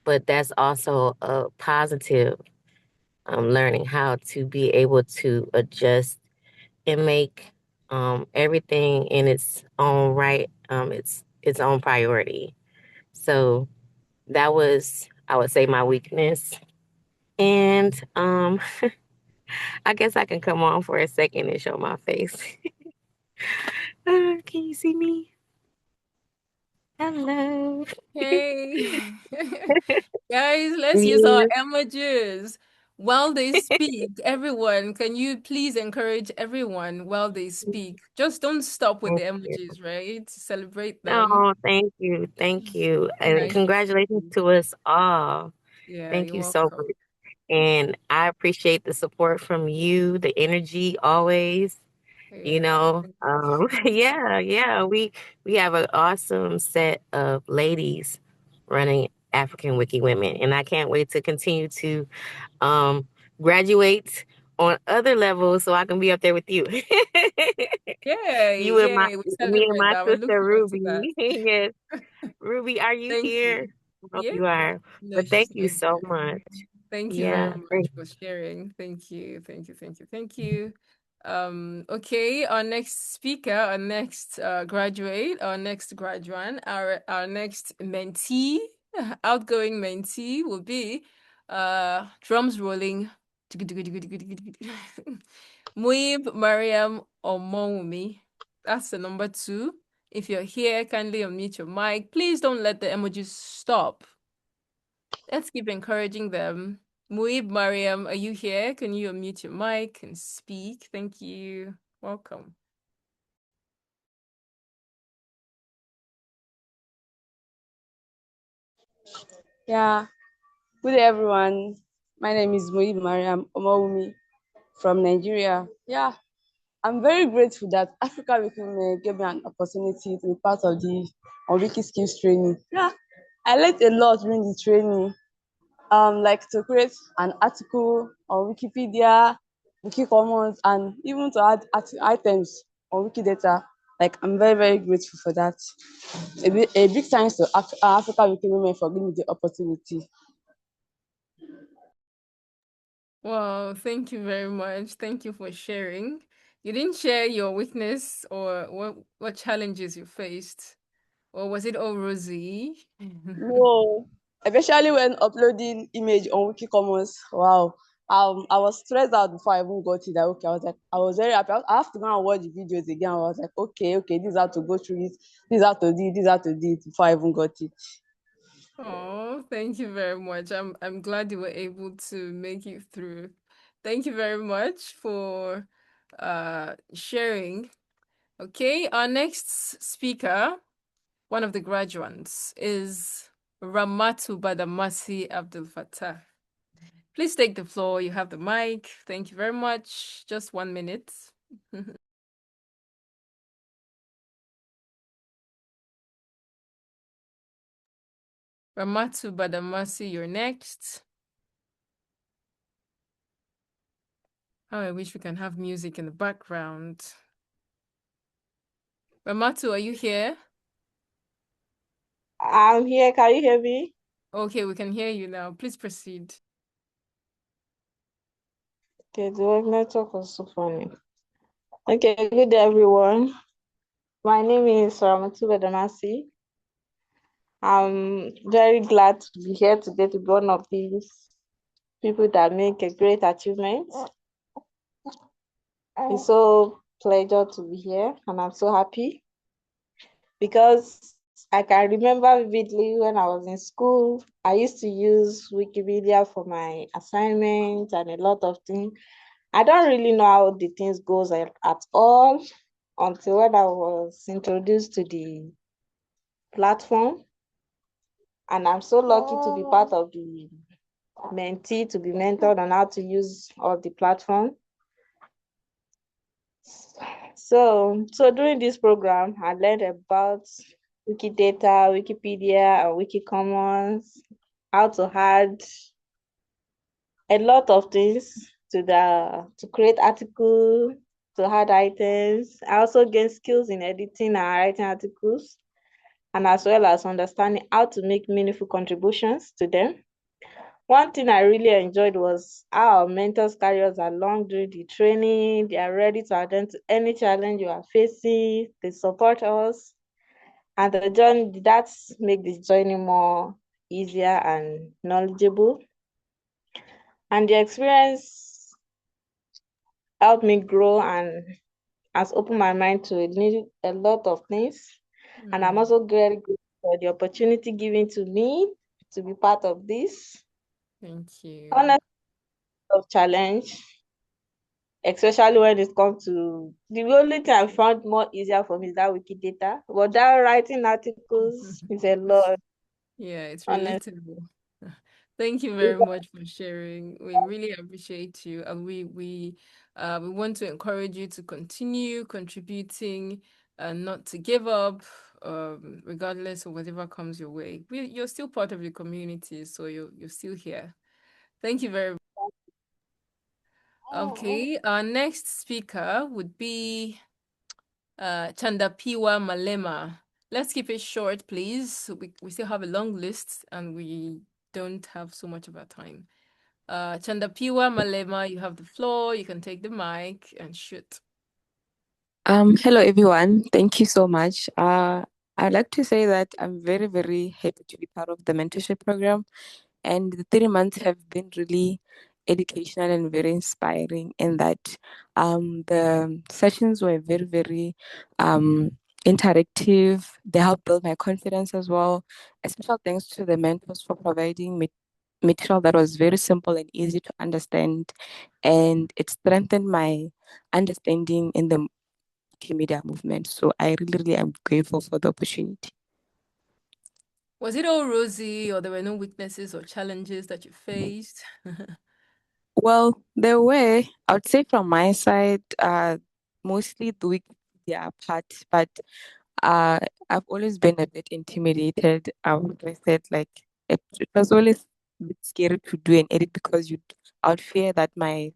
But that's also a positive, learning how to be able to adjust and make everything in its own right, its own priority. So that was, I would say, my weakness. And I guess I can come on for a second and show my face. Can you see me? Hello. Hey, guys, let's use our Yeah. emojis while they speak. Everyone, can you please encourage everyone while they speak? Just don't stop with the Thank you. emojis, right? Celebrate them. Oh, thank you. Thank you. And Nice to congratulations see. to us all. Yeah, Thank you're you so welcome. much. And I appreciate the support from you, the energy always. Yeah, thank Yeah, we have an awesome set of ladies running African Wiki Women, and I can't wait to continue to um graduate on other levels so I can be up there with you. Yay, You and yay, we me and celebrate my that. We look sister forward to that. Ruby. Yes, Ruby, are you Thank here? you. I hope Yeah, you are. no, But thank she's you not so here. much. Thank you very Yeah, much for sharing. Thank you, thank you, thank you, thank you. Okay, our next speaker, our next graduate, our next graduate, our next mentee, outgoing mentee will be drums rolling. Muib Mariam Omowumi. That's the number two. If you're here, kindly unmute your mic. Please don't let the emojis stop. Let's keep encouraging them. Muib Mariam, are you here? Can you unmute your mic and speak? Thank you. Welcome. Yeah, good day, everyone. My name is Moid Mariam Omowumi from Nigeria. Yeah, I'm very grateful that Africa Wiki gave me an opportunity to be part of the On-Wiki skills training. Yeah, I learned a lot during the training, like to create an article on Wikipedia, Wiki Commons, and even to add items on Wikidata. Like, I'm very, very grateful for that. A big thanks to Africa Wiki Women for giving me the opportunity. Well, thank you very much. Thank you for sharing. You didn't share your weakness or what challenges you faced, or was it all rosy? No, especially when uploading image on Wiki Commons. Wow. I was stressed out before I even got it. That okay, I was like, I was very happy. I have to go and watch the videos again. I was like, okay, this is how to go through it. This is how to do it. This is how to do it before I even got it. Oh, thank you very much. I'm glad you were able to make it through. Thank you very much for sharing. Okay, our next speaker, one of the graduates, is Ramatu Badamasi Abdul Fattah. Please take the floor. You have the mic. Thank you very much. Just 1 minute. Ramatu Badamasi, you're next. Oh, I wish we can have music in the background. Ramatu, are you here? I'm here. Can you hear me? Okay, we can hear you now. Please proceed. Okay, the network was so funny. Okay, good day, everyone. My name is Ramatu Bedamasi. I'm very glad to be here today to be one of these people that make a great achievement. It's so pleasure to be here, and I'm so happy. because I can remember vividly when I was in school, I used to use Wikipedia for my assignments and a lot of things. I don't really know how the things goes at all until when I was introduced to the platform. And I'm so lucky to be part of the mentee, to be mentored on how to use all the platform. So during this program, I learned about Wikidata, Wikipedia, and Wikicommons, how to add a lot of things to create articles, to add items. I also gained skills in editing and writing articles, and as well as understanding how to make meaningful contributions to them. One thing I really enjoyed was how our mentors carry us along during the training. They are ready to attend to any challenge you are facing. They support us. And the journey, that's make the journey more easier and knowledgeable. And the experience helped me grow and has opened my mind to a lot of things. And I'm also very grateful for the opportunity given to me to be part of this. Thank you. Honestly, of challenge, especially when it comes to the only thing I found more easier for me is that Wikidata. But that writing articles is a lot, Yeah, it's honestly. relatable. Thank you very much for sharing. We really appreciate you, and we want to encourage you to continue contributing and not to give up, regardless of whatever comes your way. You're still part of the community, so you're still here. Thank you very much. Okay, our next speaker would be Chandapiwa Malema. Let's keep it short, please. We still have a long list and we don't have so much of our time. Chandapiwa Malema, you have the floor. You can take the mic and shoot. Hello everyone. Thank you so much. I'd like to say that I'm very, very happy to be part of the mentorship program, and the 3 months have been really educational and very inspiring. In that, the sessions were very, very interactive. They helped build my confidence as well. A special thanks to the mentors for providing material that was very simple and easy to understand, and it strengthened my understanding in the media movement. So I really, really am grateful for the opportunity. Was it all rosy, or there were no weaknesses or challenges that you faced? Well, there were, I would say from my side, mostly the Wikipedia part, but uh, I've always been a bit intimidated. I said like it was always a bit scary to do an edit because I would fear that my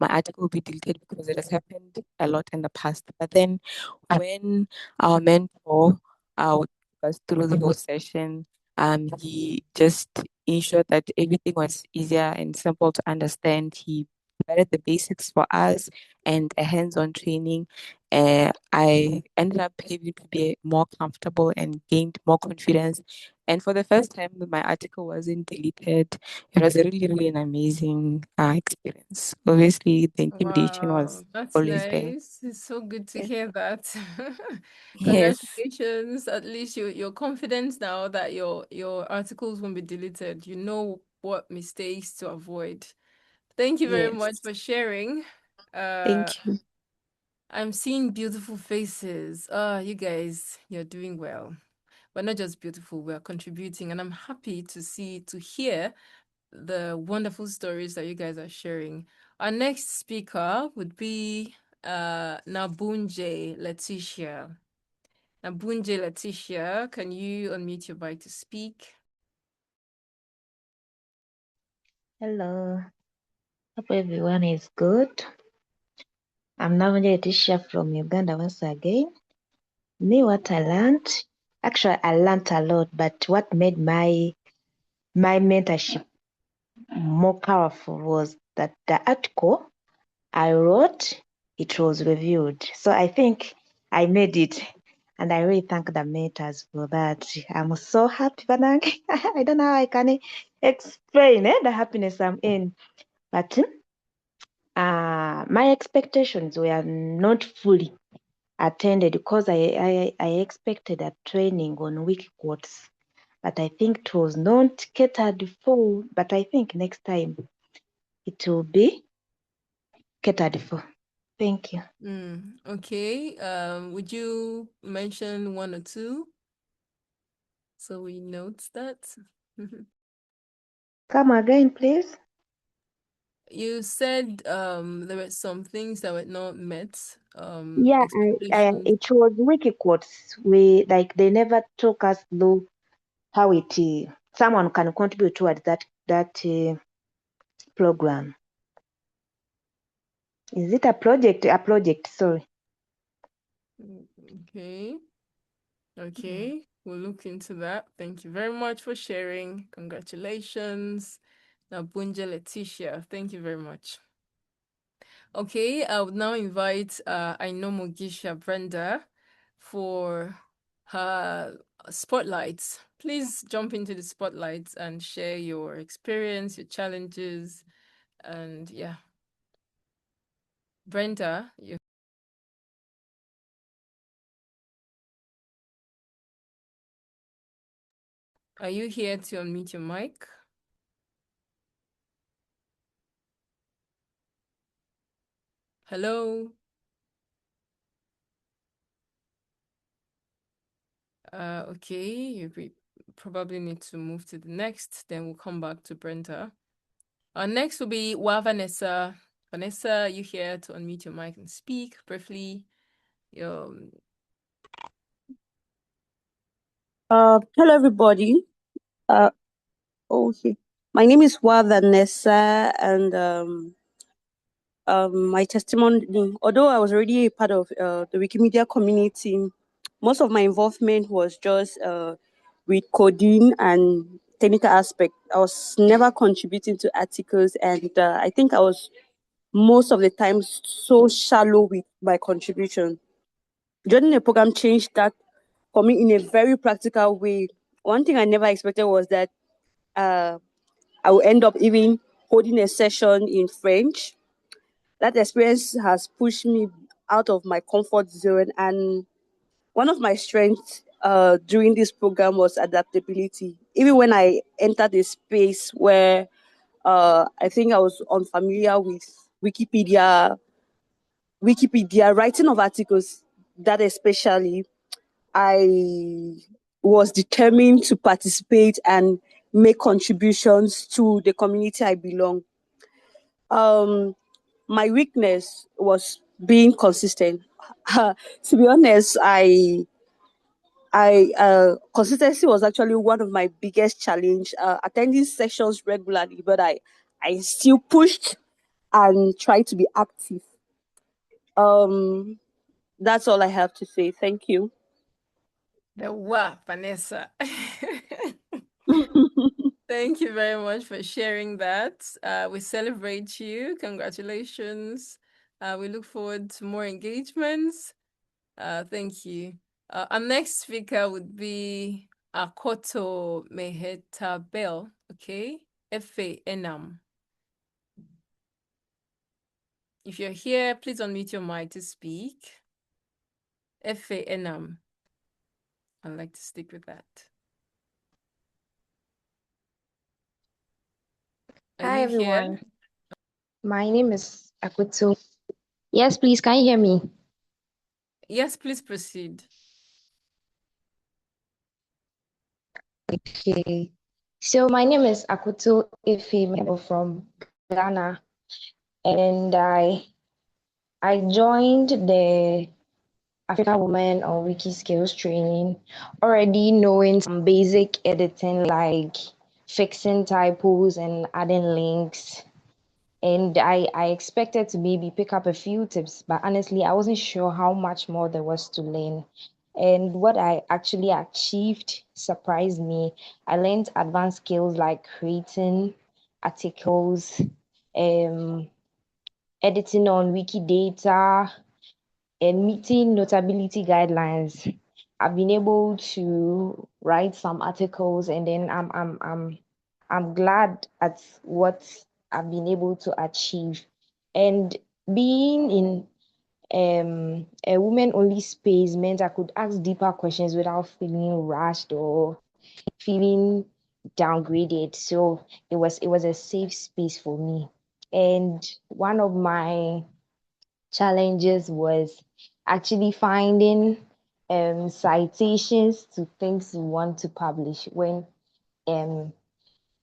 article will be deleted because it has happened a lot in the past. But then when our mentor took us through the whole session, he just ensured that everything was easier and simple to understand. He provided the basics for us and a hands-on training. I ended up having to be more comfortable and gained more confidence. And for the first time, my article wasn't deleted. It was really, really an amazing experience. Obviously, the intimidation Wow, was that's always there. nice. It's so good to Yes. hear that. Yes. Congratulations. At least you're confident now that your articles won't be deleted. You know what mistakes to avoid. Thank you very much Yes. for sharing. Uh, Thank you. I'm seeing beautiful faces. You guys, you're doing well. We're not just beautiful, we're contributing, and I'm happy to hear the wonderful stories that you guys are sharing. Our next speaker would be Nabunje Letitia. Nabunje Letitia, can you unmute your mic to speak? Hello, hope everyone is good. I'm Navanya Etisha from Uganda once again. Me, what I learned, actually I learned a lot, but what made my mentorship more powerful was that the article I wrote, it was reviewed. So I think I made it. And I really thank the mentors for that. I'm so happy, but I don't know how I can explain the happiness I'm in. But my expectations were not fully attended because I expected a training on wiki quotes, but I think it was not catered for. But I think next time it will be catered for. Thank you. Okay. Would you mention one or two so we note that? Come again, please. You said there were some things that were not met, Yeah, expectations. it was wiki quotes. We like they never took us through how it someone can contribute towards that program. Is it a project? A project, sorry. Okay. Okay. We'll look into that. Thank you very much for sharing. Congratulations. Nabunja Letitia. Thank you very much. Okay, I would now invite Ainomogisha Brenda for her spotlights. Please jump into the spotlights and share your experience, your challenges, and yeah. Brenda, are you here to unmute your mic? Hello? Okay, probably need to move to the next, then we'll come back to Brenda. Next will be Vanessa. Vanessa, you here to unmute your mic and speak briefly. Hello everybody. Okay. My name is Vanessa, and my testimony. Although I was already a part of the Wikimedia community, most of my involvement was just with coding and technical aspect. I was never contributing to articles, and I think I was most of the time so shallow with my contribution. Joining the program changed that for me in a very practical way. One thing I never expected was that I will end up even holding a session in French. That experience has pushed me out of my comfort zone. And one of my strengths during this program was adaptability. Even when I entered a space where I think I was unfamiliar with Wikipedia, writing of articles, that especially, I was determined to participate and make contributions to the community I belong. My weakness was being consistent. To be honest, I consistency was actually one of my biggest challenge. Attending sessions regularly, but I still pushed and tried to be active. That's all I have to say. Thank you. Vanessa. Thank you very much for sharing that. We celebrate you. Congratulations. We look forward to more engagements. Thank you. Our next speaker would be Akoto Mehetabel, okay? Efe Enam. If you're here, please unmute your mic to speak. Efe Enam. I'd like to stick with that. Are Hi you here? everyone. My name is Akutu. Yes, please, can you hear me? Yes, please proceed. Okay. So my name is Akutu Ife from Ghana, and I joined the African Women on Wiki Skills training, already knowing some basic editing like fixing typos and adding links. And I expected to maybe pick up a few tips, but honestly, I wasn't sure how much more there was to learn. And what I actually achieved surprised me. I learned advanced skills like creating articles, um, editing on Wikidata, and meeting notability guidelines. I've been able to write some articles, and then I'm glad at what I've been able to achieve. And being in a woman only space meant I could ask deeper questions without feeling rushed or feeling downgraded. So it was a safe space for me. And one of my challenges was actually finding citations to things you want to publish um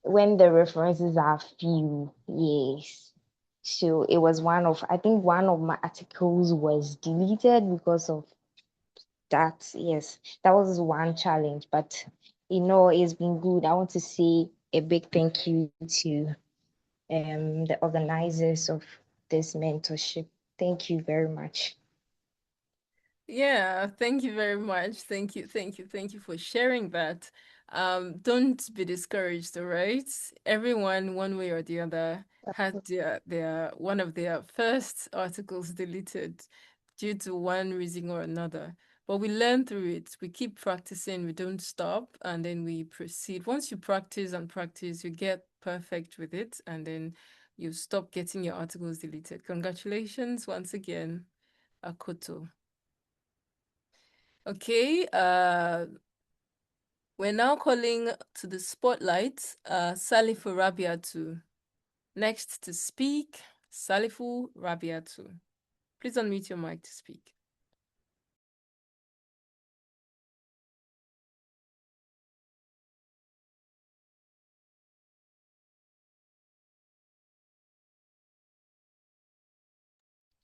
when the references are few. Yes. So it was I think one of my articles was deleted because of that. Yes, that was one challenge, but it's been good. I want to say a big thank you to the organizers of this mentorship. Thank you very much. Yeah, thank you very much. Thank you for sharing that. Don't be discouraged, all right? Everyone, one way or the other, had their one of their first articles deleted due to one reason or another. But we learn through it. We keep practicing, we don't stop, and then we proceed. Once you practice and practice, you get perfect with it, and then you stop getting your articles deleted. Congratulations once again, Akoto. Okay, we're now calling to the spotlight Salifu Rabiatu. Next to speak, Salifu Rabiatu. Please unmute your mic to speak.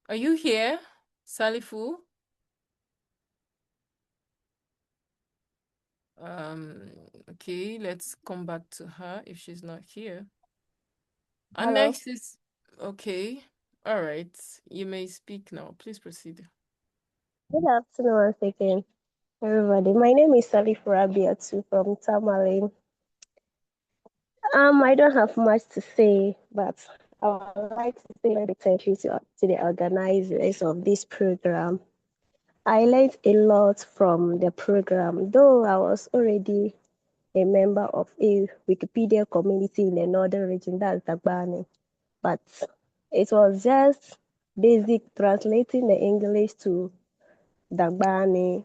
Are you here, Salifu? Um, okay, let's come back to her if she's not here. And Hello. next is, okay, all right, you may speak now. Please proceed. Good afternoon once again, everybody. My name is Salif Rabiatu from Tamale. I don't have much to say, but I would like to say a big thank you to the organizers of this program. I learned a lot from the program, though I was already a member of a Wikipedia community in the northern region, that's Dagbani. But it was just basic translating the English to Dagbani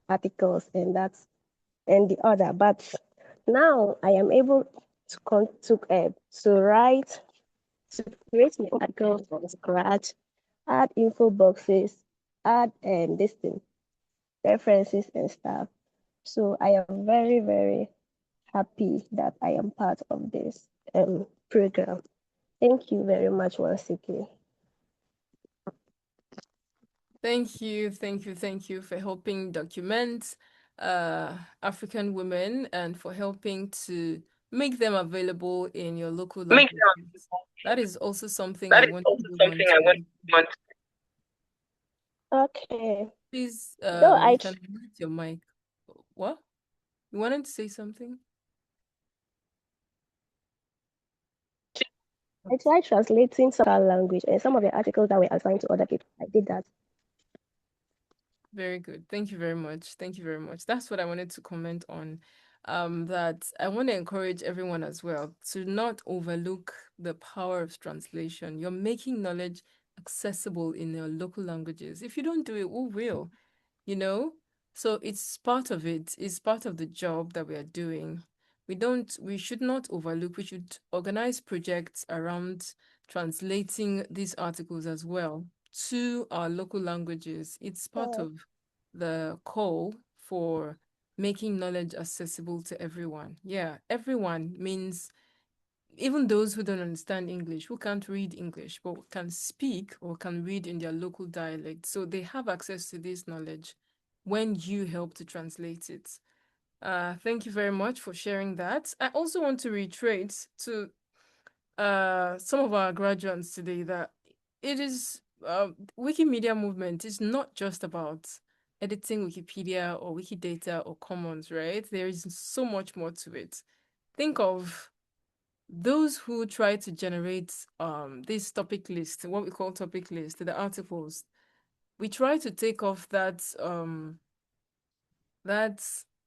articles and the other. But now I am able to write, to create my own articles from scratch, add info boxes, add this thing, references and stuff. So I am very, very happy that I am part of this program. Thank you very much once again. Thank you for helping document African women and for helping to make them available in your local Make languages. That is also something that I is want also everyone something to I know. want. Okay. Please, Though you can mute your mic. What? You wanted to say something? I tried translating some language and some of the articles that were assigned to other people. I did that. Very good. Thank you very much. Thank you very much. That's what I wanted to comment on. That I want to encourage everyone as well to not overlook the power of translation. You're making knowledge accessible in your local languages. If you don't do it, who will? You know? So it's part of it. It's part of the job that we are doing. We should not overlook, we should organize projects around translating these articles as well to our local languages. It's part Oh, of the call for making knowledge accessible to everyone. Yeah, everyone means even those who don't understand English, who can't read English, but can speak or can read in their local dialect. So they have access to this knowledge when you help to translate it. Thank you very much for sharing that. I also want to reiterate to some of our graduates today that it is Wikimedia movement is not just about editing Wikipedia or Wikidata or Commons, right? There is so much more to it. Think of those who try to generate this topic list, what we call topic list, the articles. We try to take off that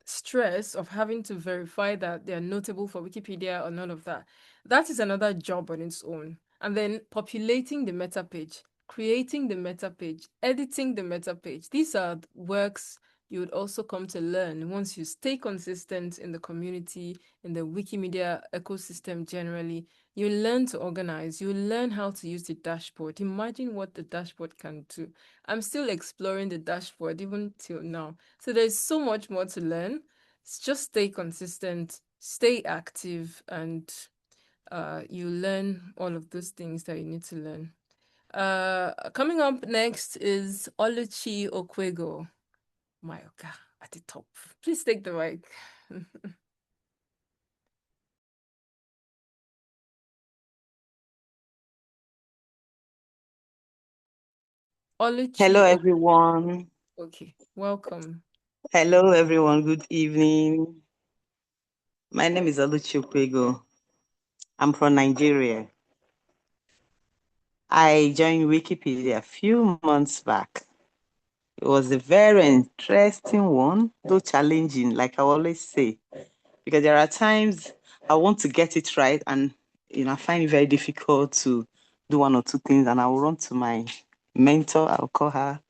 stress of having to verify that they're notable for Wikipedia or none of that. That is another job on its own. And then populating the meta page. creating the meta page, editing the meta page. These are works you would also come to learn once you stay consistent in the community, in the Wikimedia ecosystem generally. You learn to organize, you learn how to use the dashboard. Imagine what the dashboard can do. I'm still exploring the dashboard even till now. So there's so much more to learn. Just stay consistent, stay active, and you learn all of those things that you need to learn. Coming up next is Oluchi Okwego. Mayoka at the top. Please take the mic. Hello, Oluchi. everyone. Okay, welcome. Hello, everyone. Good evening. My name is Oluchi Okwego. I'm from Nigeria. I joined Wikipedia a few months back. It was a very interesting one, though challenging, like I always say, because there are times I want to get it right, and I find it very difficult to do one or two things, and I will run to my mentor. I'll call her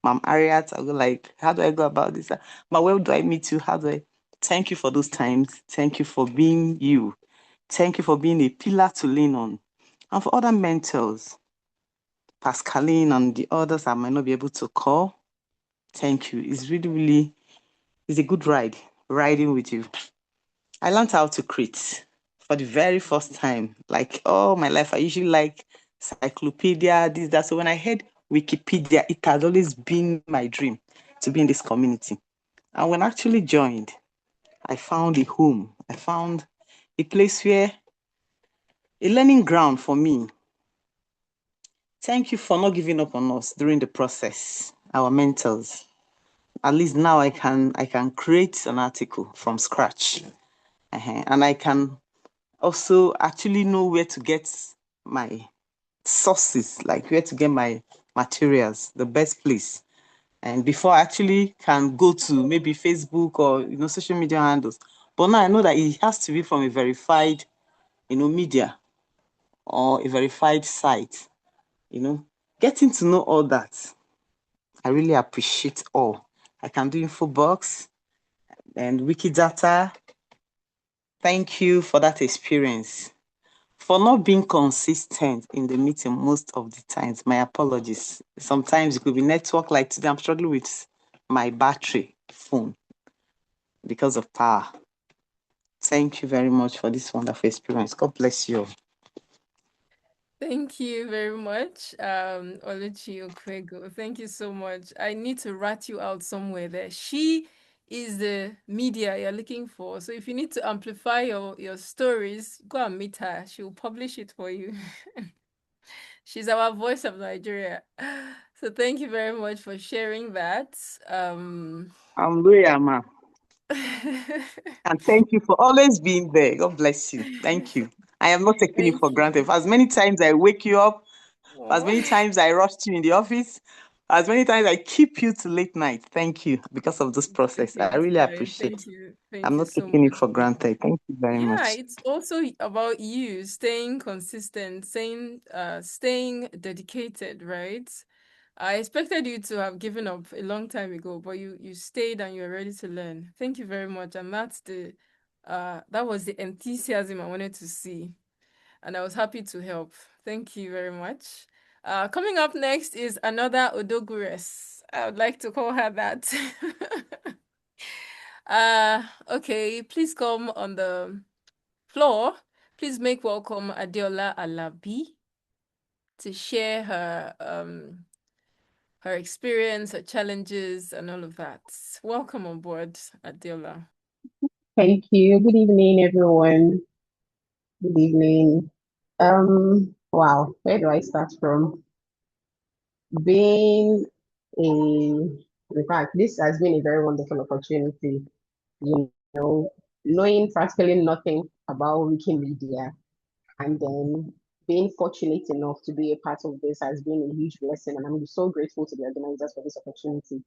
Mom Ariat. I'll go like, how do I go about this? But where do I meet you? How do I? Thank you for those times. Thank you for being you. Thank you for being a pillar to lean on. And for other mentors, Pascaline and the others I might not be able to call, thank you. It's really, really, it's a good ride, riding with you. I learned how to create for the very first time. Like all my life, I usually like encyclopedia, this, that. So when I heard Wikipedia, it has always been my dream to be in this community. And when I actually joined, I found a home. I found a place where, a learning ground for me. Thank you for not giving up on us during the process, our mentors. At least now I can create an article from scratch. And I can also actually know where to get my sources, like where to get my materials, the best place. And before I actually can go to maybe Facebook or social media handles. But now I know that it has to be from a verified, media or a verified site. Getting to know all that, I really appreciate all. I can do Infobox and Wikidata. Thank you for that experience. For not being consistent in the meeting most of the times, my apologies. Sometimes it could be network, like today I'm struggling with my battery phone because of power. Thank you very much for this wonderful experience. God bless you. Thank you very much, Oluchi Okwego. Thank you so much. I need to rat you out somewhere there. She is the media you're looking for. So if you need to amplify your stories, go and meet her. She will publish it for you. She's our voice of Nigeria. So thank you very much for sharing that. I'm Luyama. And thank you for always being there. God bless you. Thank you. I am not taking it Thank for granted. you. For as many times I wake you up, for as Oh, many times I rush you in the office, as many times I keep you to late night. Thank you because of this process. okay, I it's really fine. appreciate. Thank I'm you not so taking it much. for granted. Thank you very Yeah, much. it's also about you staying consistent, staying dedicated, right? I expected you to have given up a long time ago, but you stayed and you're ready to learn. Thank you very much. And that was the enthusiasm I wanted to see. And I was happy to help. Thank you very much. Coming up next is another Odogures. I would like to call her that. Okay, please come on the floor. Please make welcome Adiola Alabi to share her experience, her challenges, and all of that. Welcome on board, Adiola. Thank you. Good evening, everyone. Good evening. Wow, where do I start from? Being a, in fact, this has been a very wonderful opportunity, you know, knowing practically nothing about Wikimedia and then being fortunate enough to be a part of this has been a huge blessing. And I'm so grateful to the organizers for this opportunity.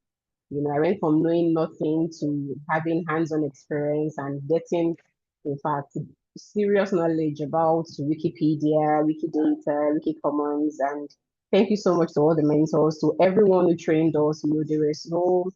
I went from knowing nothing to having hands-on experience and getting, in fact, serious knowledge about Wikipedia, Wikidata, Wikicommons, and Thank you so much to all the mentors, to everyone who trained us. They were so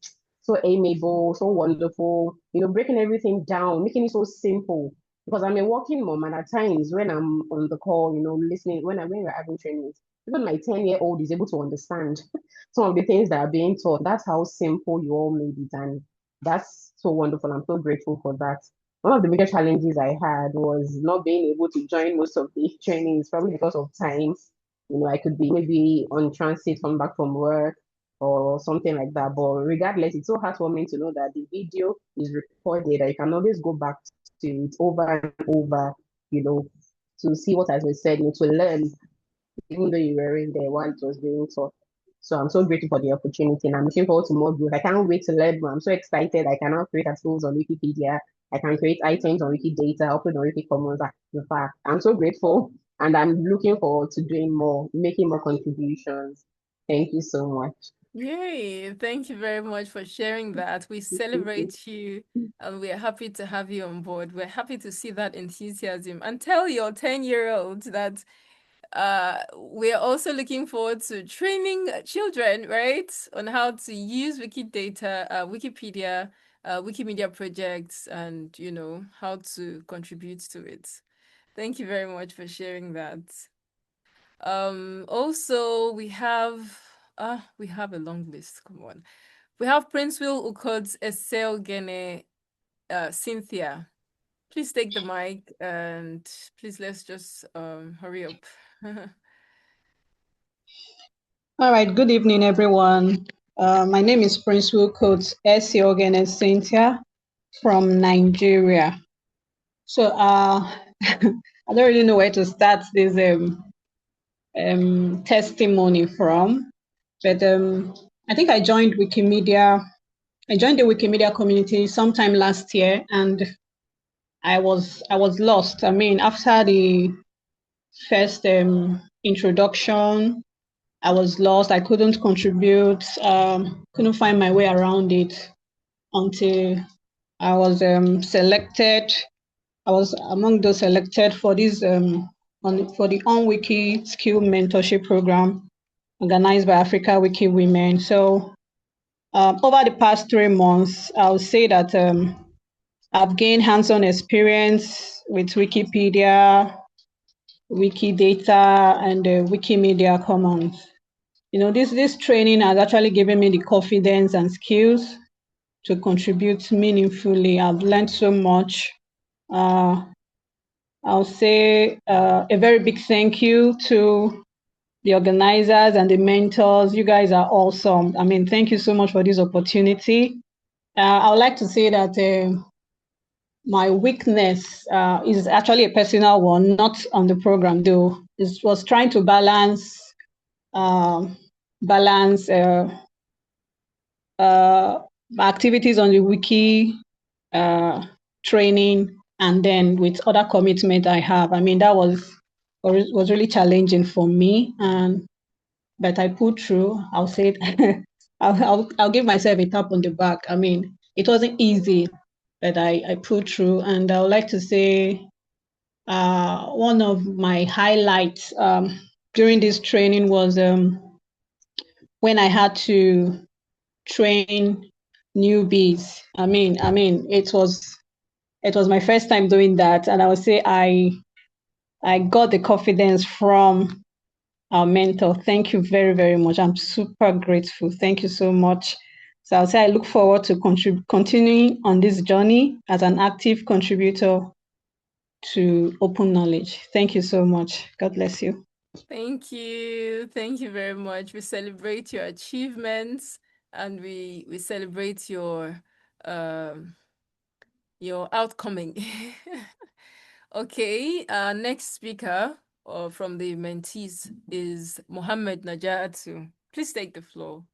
amiable, so wonderful. Breaking everything down, making it so simple. Because I'm a working mom, and at times when I'm on the call, listening, when we're having trainings, even my 10-year-old is able to understand some of the things that are being taught. That's how simple you all made it, and that's so wonderful. I'm so grateful for that. One of the biggest challenges I had was not being able to join most of the trainings, probably because of time. I could be maybe on transit, come back from work or something like that. But regardless, it's so heartwarming to know that the video is recorded. I can always go back to it over and over, you know, to see what has been said, to learn, even though you weren't there while it was being taught. So I'm so grateful for the opportunity, and I'm looking forward to more growth. I can't wait to learn more. I'm so excited. I can now create articles on Wikipedia. I can create items on Wikidata, upload on Wiki Commons. In fact, I'm so grateful, and I'm looking forward to doing more, making more contributions. Thank you so much. Yay! Thank you very much for sharing that. We celebrate you and we're happy to have you on board. We're happy to see that enthusiasm. And tell your 10-year-old that we're also looking forward to training children, right, on how to use Wikidata, Wikipedia, Wikimedia projects, and how to contribute to it. Thank you very much for sharing that. Also we have a long list. Come on. We have Prince Will Ukod's Esel Gene, Cynthia. Please take the mic and please let's just hurry up. All right, good evening, everyone. My name is Prince Wilcoat Esiogen Cynthia from Nigeria. So I don't really know where to start this testimony from, but I think I joined Wikimedia. I joined the Wikimedia community sometime last year, and I was lost. I mean, after the first introduction, I was lost. I couldn't contribute. Couldn't find my way around it until I was selected. I was among those selected for this for the On-Wiki skill mentorship program organized by Africa Wiki Women. So over the past 3 months, I would say that I've gained hands-on experience with Wikipedia, Wikidata, and Wikimedia Commons. This training has actually given me the confidence and skills to contribute meaningfully. I've learned so much. I'll say a very big thank you to the organizers and the mentors. You guys are awesome. I mean, thank you so much for this opportunity. I would like to say that my weakness is actually a personal one, not on the program though. It was trying to balance activities on the wiki training and then with other commitment I have. I mean, that was really challenging for me, but I pulled through. I'll say it. I'll give myself a tap on the back. I mean, it wasn't easy, but I pulled through. And I would like to say one of my highlights during this training was when I had to train newbies. I mean, it was my first time doing that, and I would say I got the confidence from our mentor. Thank you very, very much. I'm super grateful. Thank you so much. So I'll say I look forward to continuing on this journey as an active contributor to open knowledge. Thank you so much. God bless you. Thank you. Thank you very much. We celebrate your achievements and we celebrate your outcoming. Okay, next speaker from the mentees is Mohammed Najatu. Please take the floor.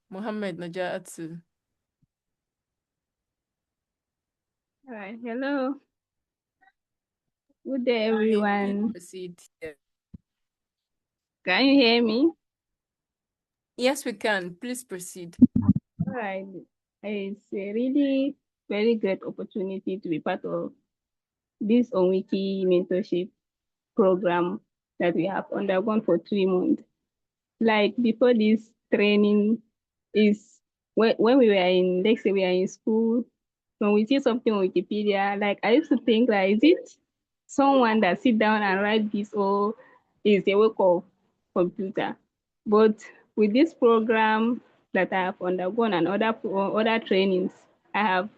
Mohammed Najatu. All right. Hello. Good day, everyone. Proceed. Can you hear me? Yes, we can. Please proceed. All right. It's a really very great opportunity to be part of this On-Wiki mentorship program that we have undergone for 3 months. Like before this training is when we were in, let's say we are in school, when we see something on Wikipedia, like I used to think like, is it someone that sit down and write this or is a work of computer? But with this program that I have undergone and other trainings, I have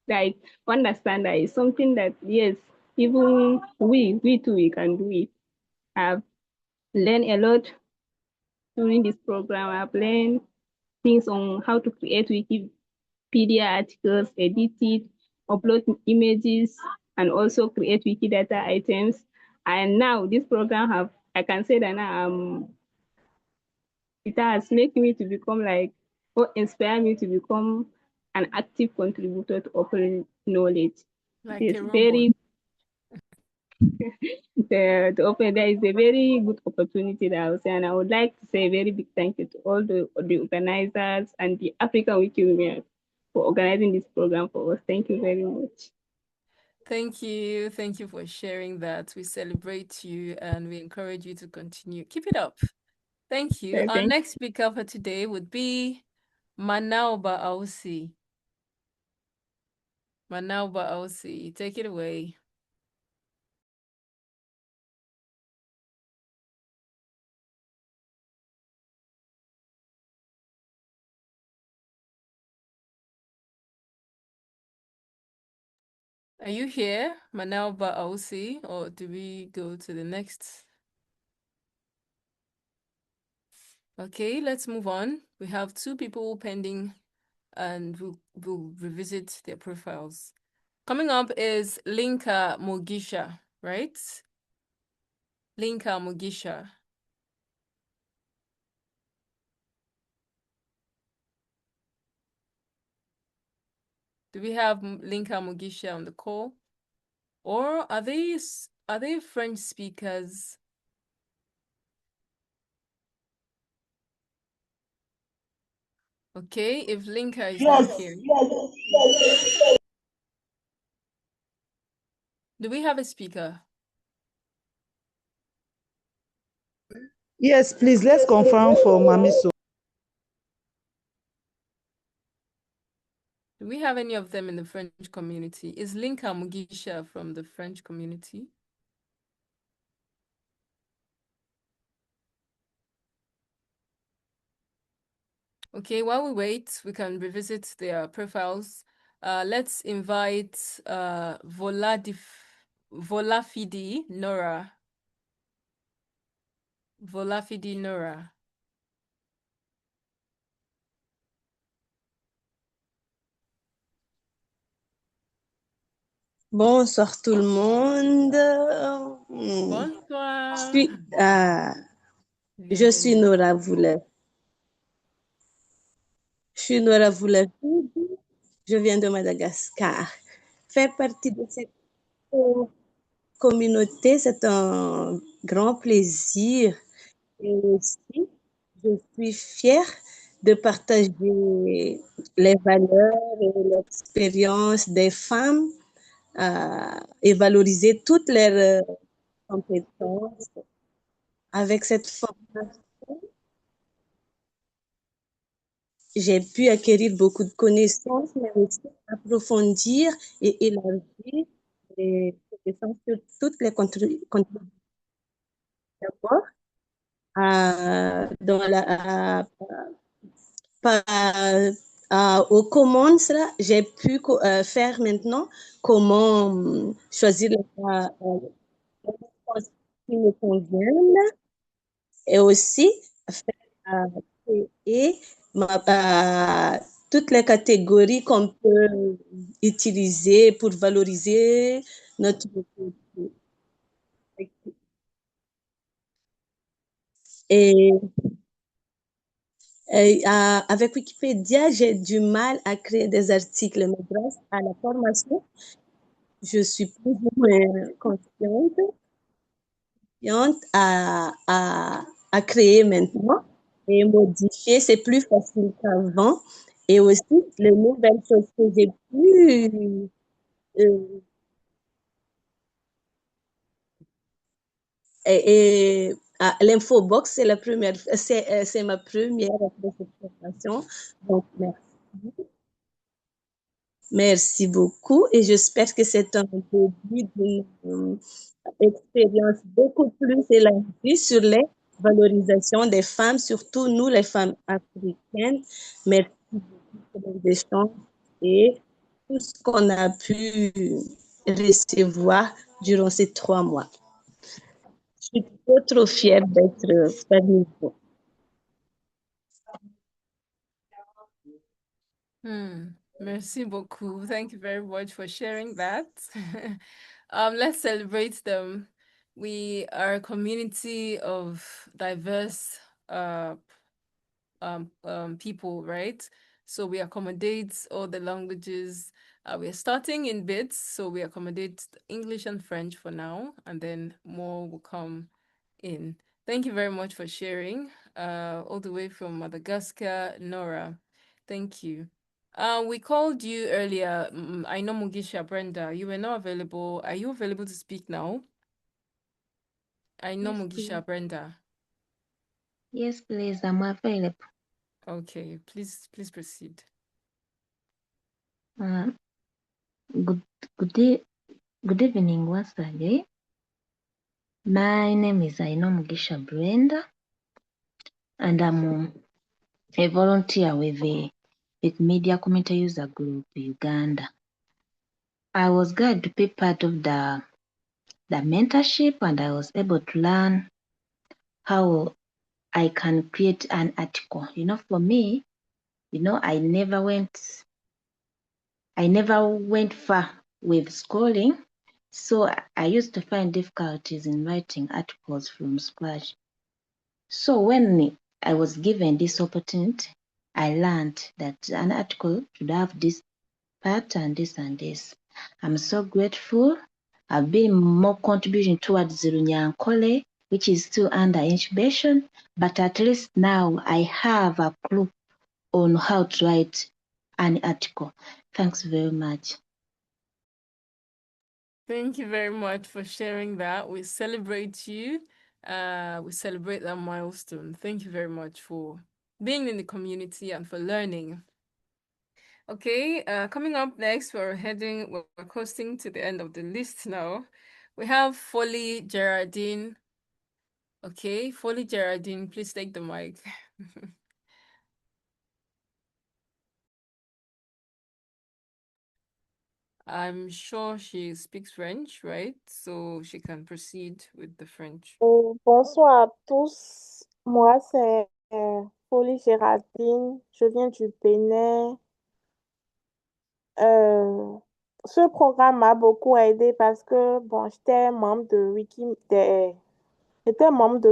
like understand that it's something that yes, even we too we can do it. I've learned a lot during this program. I've learned things on how to create Wikipedia articles, edit it, upload images, and also create Wikidata items. And now this program I can say that now it has made me to become like, or inspire me to become an active contributor to open knowledge. Like It's a robot. very to open there is a very good opportunity that I would say, and I would like to say a very big thank you to all the organizers and the African Wiki Women for organizing this program for us. Thank you very much. Thank you. Thank you for sharing that. We celebrate you and we encourage you to continue. Keep it up. Thank you. Our Thank next speaker for today would be Manauba Ausi. Manauba Ausi, take it away. Are you here, Manauba Ausi, or do we go to the next? Okay, let's move on. We have two people pending and we'll revisit their profiles. Coming up is Linka Mugisha, right? Linka Mugisha. Do we have Linka Mugisha on the call? Or are they French speakers? Okay, if Linka is not here. Do we have a speaker? Yes, please, let's confirm for Mamiso. Do we have any of them in the French community? Is Linka Mugisha from the French community? Okay, while we wait, we can revisit their profiles. Let's invite Volafidi Nora. Volafidi Nora. Bonsoir tout le monde. Bonsoir. Je suis Nora Voulef. Je suis Nora Voulef. Je viens de Madagascar. Faire partie de cette communauté, c'est un grand plaisir. Et aussi, je suis fière de partager les valeurs et l'expérience des femmes et valoriser toutes leurs compétences. Avec cette formation, j'ai pu acquérir beaucoup de connaissances, mais aussi approfondir et élargir les connaissances sur toutes les contributions d'abord dans aux commandes, j'ai pu faire maintenant comment choisir la réponse qui me convient et aussi faire créer toutes les catégories qu'on peut utiliser pour valoriser notre et avec Wikipédia, j'ai du mal à créer des articles, mais grâce à la formation, je suis plus ou moins confiante à créer maintenant et modifier. C'est plus facile qu'avant. Et aussi, les nouvelles choses que j'ai pu l'infobox, c'est ma première présentation. Donc, merci beaucoup et j'espère que c'est un début d'une expérience beaucoup plus élargie sur les valorisations des femmes, surtout nous les femmes africaines. Merci beaucoup pour les échanges et tout ce qu'on a pu recevoir durant ces 3 mois. Je suis trop fière d'être parmi vous. Merci beaucoup. Thank you very much for sharing that. Let's celebrate them. We are a community of diverse people, right? So we accommodate all the languages. We're starting in bits, so we accommodate English and French for now, and then more will come in. Thank you very much for sharing. All the way from Madagascar, Nora. Thank you. We called you earlier. I know Mugisha Brenda. You were not available. Are you available to speak now? I know Yes, Mugisha please. Brenda. Yes, please. I'm available. Okay, please proceed. Uh, good, good, day, good evening once again. My name is Aino Mugisha Brenda, and I'm a volunteer with the Media Community User Group Uganda. I was glad to be part of the mentorship, and I was able to learn how I can create an article. For me, I never went far with schooling, so I used to find difficulties in writing articles from scratch. So when I was given this opportunity, I learned that an article should have this part and this and this. I'm so grateful. I've been more contributing towards Runyankole, which is still under incubation, but at least now I have a clue on how to write an article. Thanks very much. Thank you very much for sharing that. We celebrate you. We celebrate that milestone. Thank you very much for being in the community and for learning. Okay, coming up next, we're coasting to the end of the list now. We have Folly Gerardine. Okay, Folly Gerardine, please take the mic. I'm sure she speaks French, right? So she can proceed with the French. Bonsoir à tous. Moi, c'est Folie Géraldine. Je viens du Bénin. Euh, Ce programme m'a beaucoup aidé parce que, bon, j'étais membre de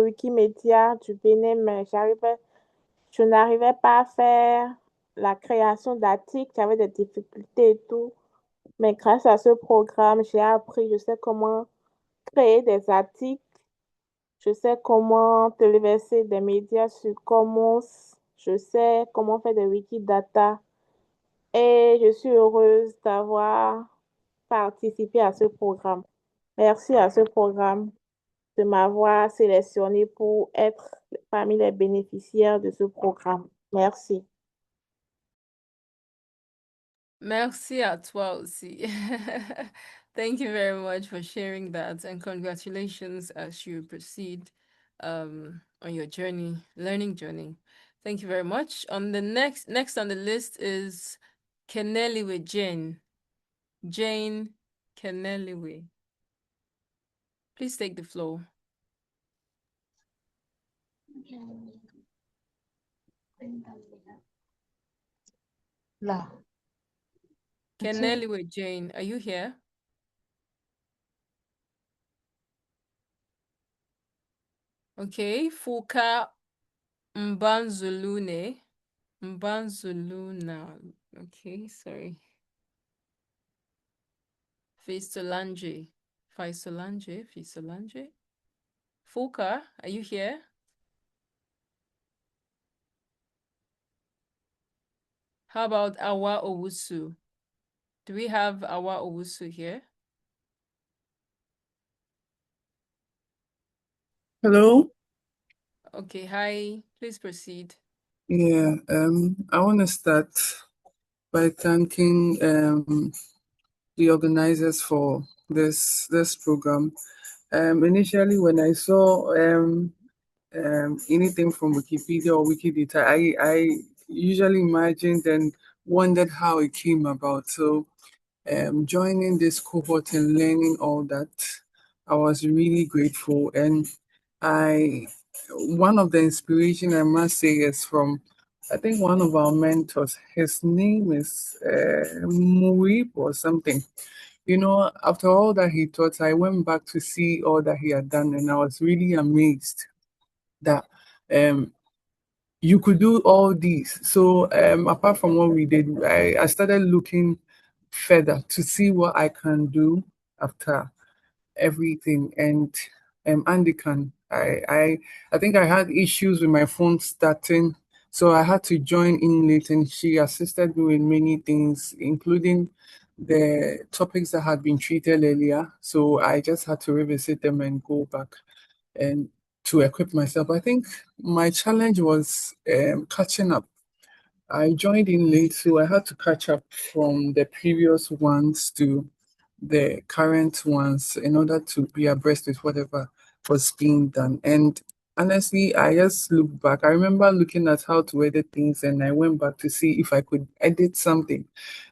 Wikimedia du Bénin, mais je n'arrivais pas à faire la création d'articles. J'avais des difficultés et tout. Mais grâce à ce programme, j'ai appris, je sais comment créer des articles. Je sais comment téléverser des médias sur Commons. Je sais comment faire des Wikidata. Et je suis heureuse d'avoir participé à ce programme. Merci à ce programme de m'avoir sélectionné pour être parmi les bénéficiaires de ce programme. Merci. Merci à toi aussi. Thank you very much for sharing that, and congratulations as you proceed on your journey, learning journey. Thank you very much. On the next on the list is Keneliwe Jane. Jane Keneliwe. Please take the floor. Keneliwe Jane, are you here? Okay, Fuka Mbanzulune. Mbanzuluna. Okay, sorry. Faisolange. Faisolange. Fuka, are you here? How about Awa Owusu? Do we have Awa Owusu here? Hello. Okay, hi. Please proceed. Yeah, I want to start by thanking the organizers for this program. Initially, when I saw anything from Wikipedia or Wikidata, I usually imagined and wondered how it came about. So, joining this cohort and learning all that, I was really grateful. And I, one of the inspiration I must say is from, I think one of our mentors. His name is Muib or something. You know, after all that he taught, I went back to see all that he had done, and I was really amazed that um you could do all these. So apart from what we did, I started looking further to see what I can do after everything. And Andy can. I think I had issues with my phone starting, so I had to join in late, and she assisted me with many things, including the topics that had been treated earlier. So I just had to revisit them and go back and to equip myself. I think my challenge was catching up. I joined in late, so I had to catch up from the previous ones to the current ones in order to be abreast with whatever was being done. And honestly, I just look back. I remember looking at how to edit things, and I went back to see if I could edit something.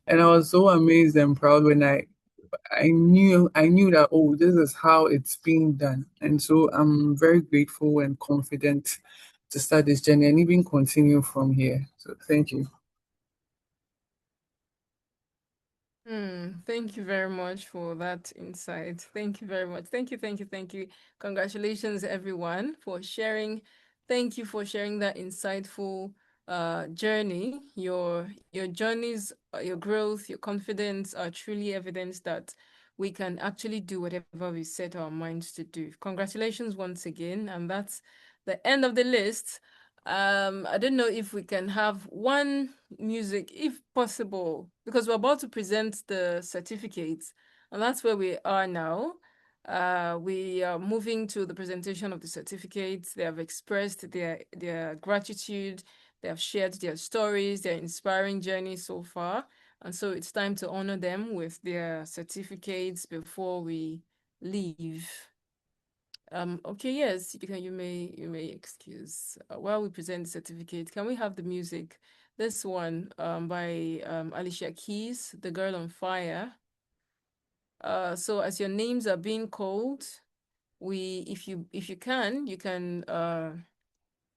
And I was so amazed and proud when I knew that, oh, this is how it's being done. And so I'm very grateful and confident to start this journey and even continue from here. So thank you. Thank you very much for that insight. Thank you very much. Thank you, thank you, thank you. Congratulations, everyone, for sharing. Thank you for sharing that insightful journey. Your journeys, your growth, your confidence are truly evidence that we can actually do whatever we set our minds to do. Congratulations once again, and that's the end of the list. I don't know if we can have one music, if possible, because we're about to present the certificates, and that's where we are now. We are moving to the presentation of the certificates. They have expressed their gratitude. They have shared their stories, their inspiring journey so far. And so it's time to honor them with their certificates before we leave. Okay, yes, you may excuse while we present the certificate. Can we have the music? This one by Alicia Keys, The Girl on Fire. So as your names are being called, if you can, you can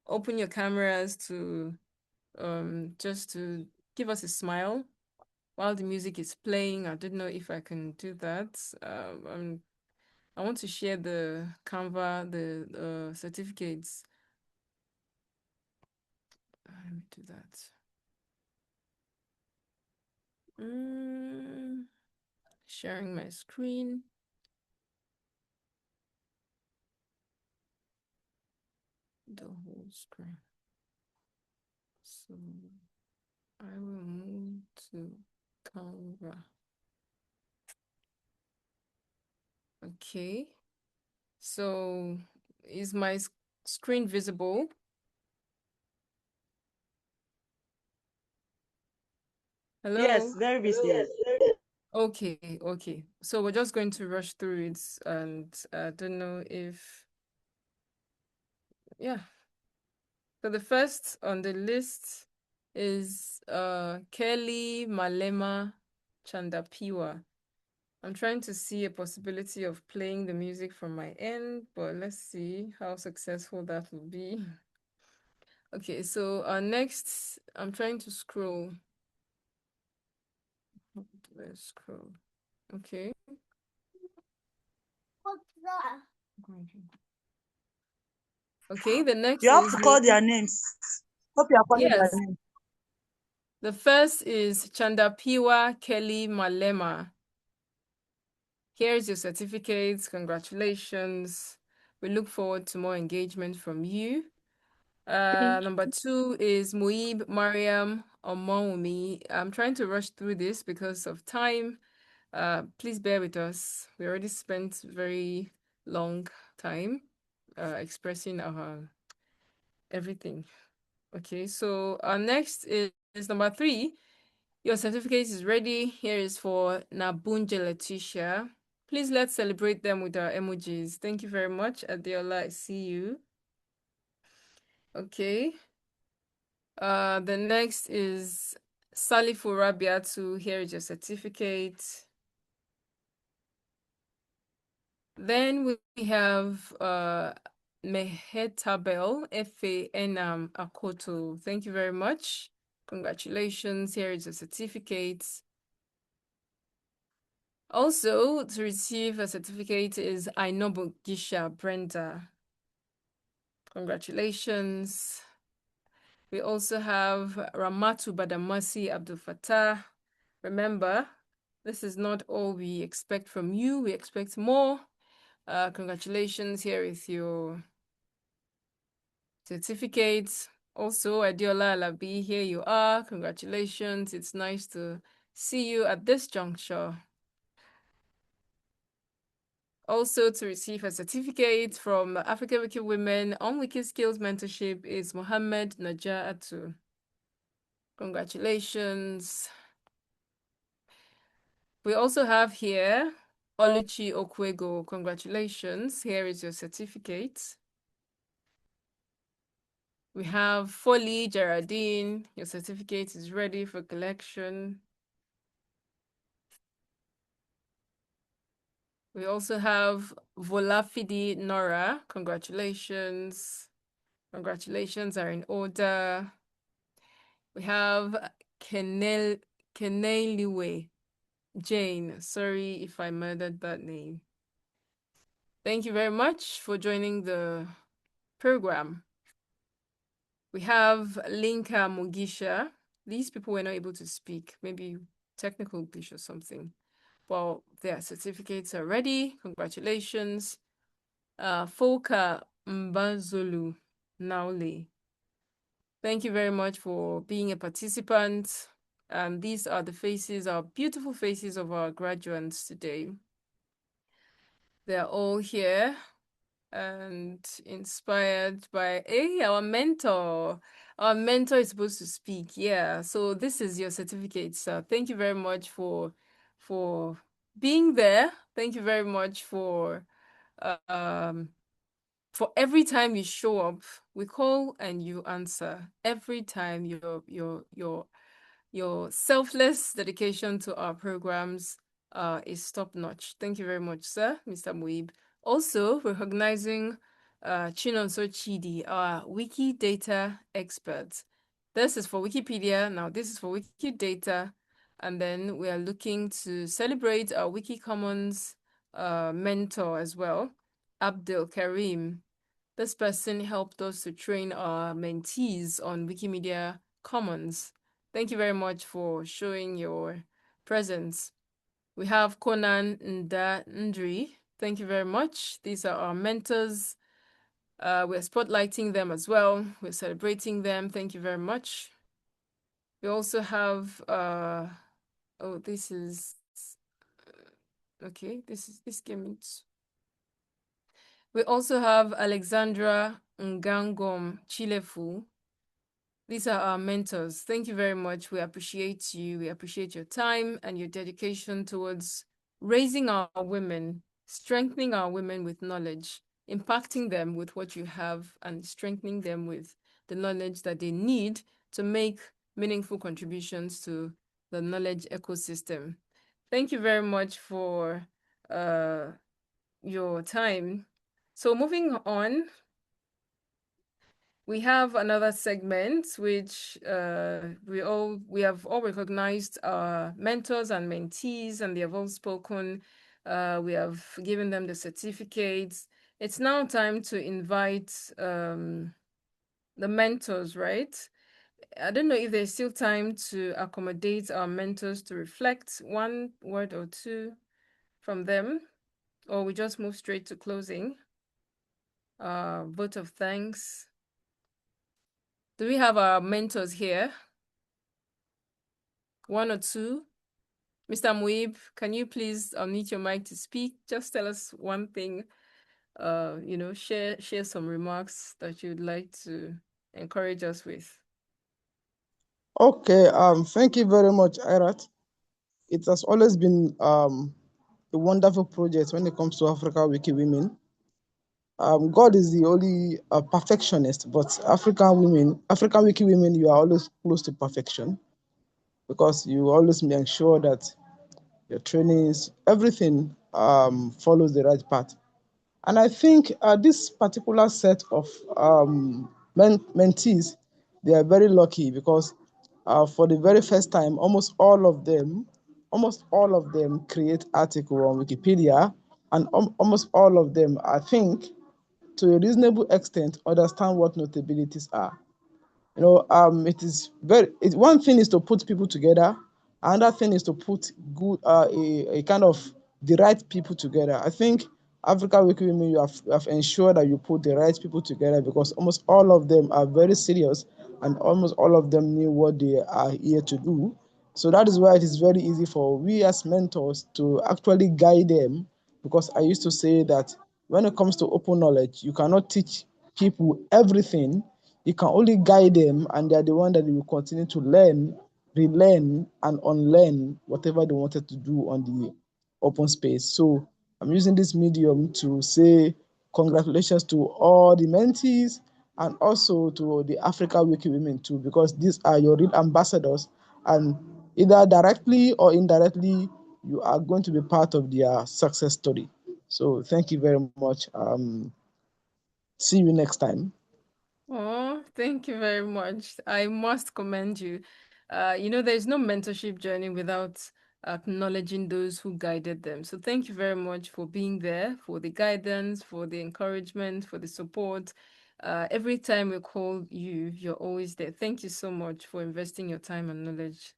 open your cameras to just to give us a smile while the music is playing. I don't know if I can do that. I want to share the Canva, the certificates. Let me do that. Sharing my screen. The whole screen. So I will move to Canva. Okay. So is my screen visible? Hello? Yes, very visible. Okay, okay. So we're just going to rush through it, and I don't know if, yeah. So the first on the list is Kelly Malema Chandapiwa. I'm trying to see a possibility of playing the music from my end, but let's see how successful that will be. Okay, so next, I'm trying to scroll. Let's scroll. Okay. Okay, the next You have is to call me. their names. Hope you are calling their Yes. names. The first is Chandapiwa Kelly Malema. Here's your certificates. Congratulations. We look forward to more engagement from you. Number 2 is Muib Mariam Omaumi. I'm trying to rush through this because of time. Please bear with us. We already spent very long time. expressing our everything. Okay, so our next is number 3. Your certificate is ready. Here is for Nabunje Letitia. Please let's celebrate them with our emojis. Thank you very much, Adiola. I see you. Okay. The next is Salifu Rabiatu. Here is your certificate. Then we have Mehetabel Efe Enam Akoto. Thank you very much. Congratulations. Here is your certificate. Also, to receive a certificate is Ainobu Gisha Brenda. Congratulations. We also have Ramatu Badamasi Abdul Fattah. Remember, this is not all we expect from you. We expect more. Congratulations. Here is your certificate. Also, Adiola Alabi, here you are. Congratulations. It's nice to see you at this juncture. Also, to receive a certificate from African Wiki Women on Wiki Skills Mentorship is Mohammed Najah Atu. Congratulations. We also have here Oluchi Okwego. Congratulations. Here is your certificate. We have Folly Geraldine. Your certificate is ready for collection. We also have Volafidi Nora. Congratulations. Congratulations are in order. We have Keneliwe Jane. Sorry if I murdered that name. Thank you very much for joining the program. We have Linka Mugisha. These people were not able to speak, maybe technical glitch or something. Well, their certificates are ready. Congratulations. Foka Mbazulu Nauli. Thank you very much for being a participant. These are the faces, our beautiful faces of our graduates today. They're all here and inspired by our mentor. Our mentor is supposed to speak. Yeah. So this is your certificate. So thank you very much for being there. Thank you very much for every time you show up, we call and you answer. Every time your selfless dedication to our programs is top-notch. Thank you very much, sir, Mr. Muib. Also, recognizing Chinonso Chidi, our wiki data expert. This is for Wikipedia. Now, this is for Wikidata. And then we are looking to celebrate our Wiki Commons mentor as well, Abdul Karim. This person helped us to train our mentees on Wikimedia Commons. Thank you very much for showing your presence. We have Conan Ndri. Thank you very much. These are our mentors. We're spotlighting them as well. We're celebrating them. Thank you very much. We also have, this is, okay, this came out. We also have Alexandra Ngangom Chilefu. These are our mentors. Thank you very much. We appreciate you. We appreciate your time and your dedication towards raising our women, strengthening our women with knowledge, impacting them with what you have, and strengthening them with the knowledge that they need to make meaningful contributions to the knowledge ecosystem. Thank you very much for your time. So moving on, we have another segment which we have all recognized our mentors and mentees, and they have all spoken. We have given them the certificates. It's now time to invite the mentors, right? I don't know if there's still time to accommodate our mentors to reflect one word or two from them, or we just move straight to closing. Vote of thanks. Do we have our mentors here? One or two? Mr. Muib, can you please unmute your mic to speak? Just tell us one thing share some remarks that you'd like to encourage us with. Okay, thank you very much, Irat. It has always been a wonderful project when it comes to Africa Wiki Women. God is the only perfectionist, but African Wiki Women, you are always close to perfection because you always make sure that your trainings, everything follows the right path. And I think this particular set of mentees, they are very lucky because for the very first time, almost all of them create article on Wikipedia, and almost all of them, I think, to a reasonable extent, understand what notabilities are. It is one thing is to put people together, another thing is to put good a kind of the right people together. I think Africa Wiki Women, you have ensured that you put the right people together because almost all of them are very serious and almost all of them knew what they are here to do. So that is why it is very easy for we as mentors to actually guide them, because I used to say that when it comes to open knowledge, you cannot teach people everything. You can only guide them, and they are the one that will continue to learn, relearn, and unlearn whatever they wanted to do on the open space. So I'm using this medium to say congratulations to all the mentees and also to the Africa Wiki Women too, because these are your real ambassadors, and either directly or indirectly, you are going to be part of their success story. So thank you very much. See you next time. Oh, thank you very much. I must commend you. There's no mentorship journey without acknowledging those who guided them. So thank you very much for being there, for the guidance, for the encouragement, for the support. Every time we call you, you're always there. Thank you so much for investing your time and knowledge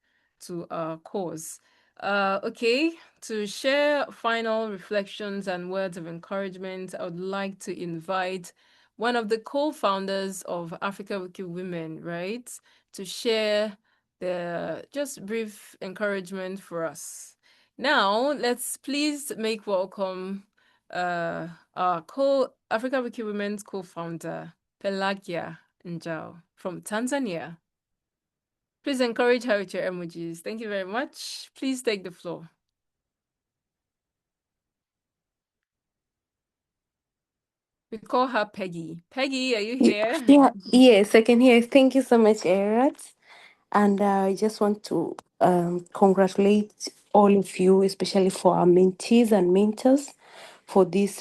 to our cause. Okay, to share final reflections and words of encouragement, I would like to invite one of the co-founders of Africa Wiki Women, right, to share the just brief encouragement for us. Now, let's please make welcome our Africa Wiki Women's co-founder, Pelagia Njau from Tanzania. Please encourage her with your emojis. Thank you very much. Please take the floor. We call her Peggy. Peggy, are you here? Yeah, yes, I can hear. Thank you so much, Erat. And I just want to congratulate all of you, especially for our mentees and mentors, for this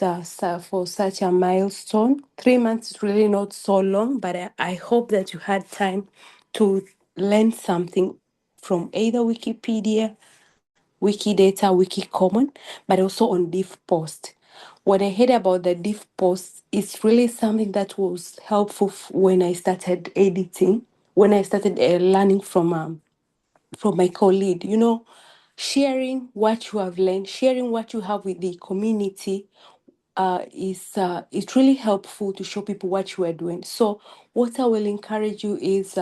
for such a milestone. 3 months is really not so long, but I hope that you had time to learn something from either Wikipedia, Wikidata, Wikicommon, but also on Div Post. When I heard about the Div Post, it's really something that was helpful when I started editing, when I started learning from my colleague. Sharing what you have learned, sharing what you have with the community, is it's really helpful to show people what you are doing. So what I will encourage you is,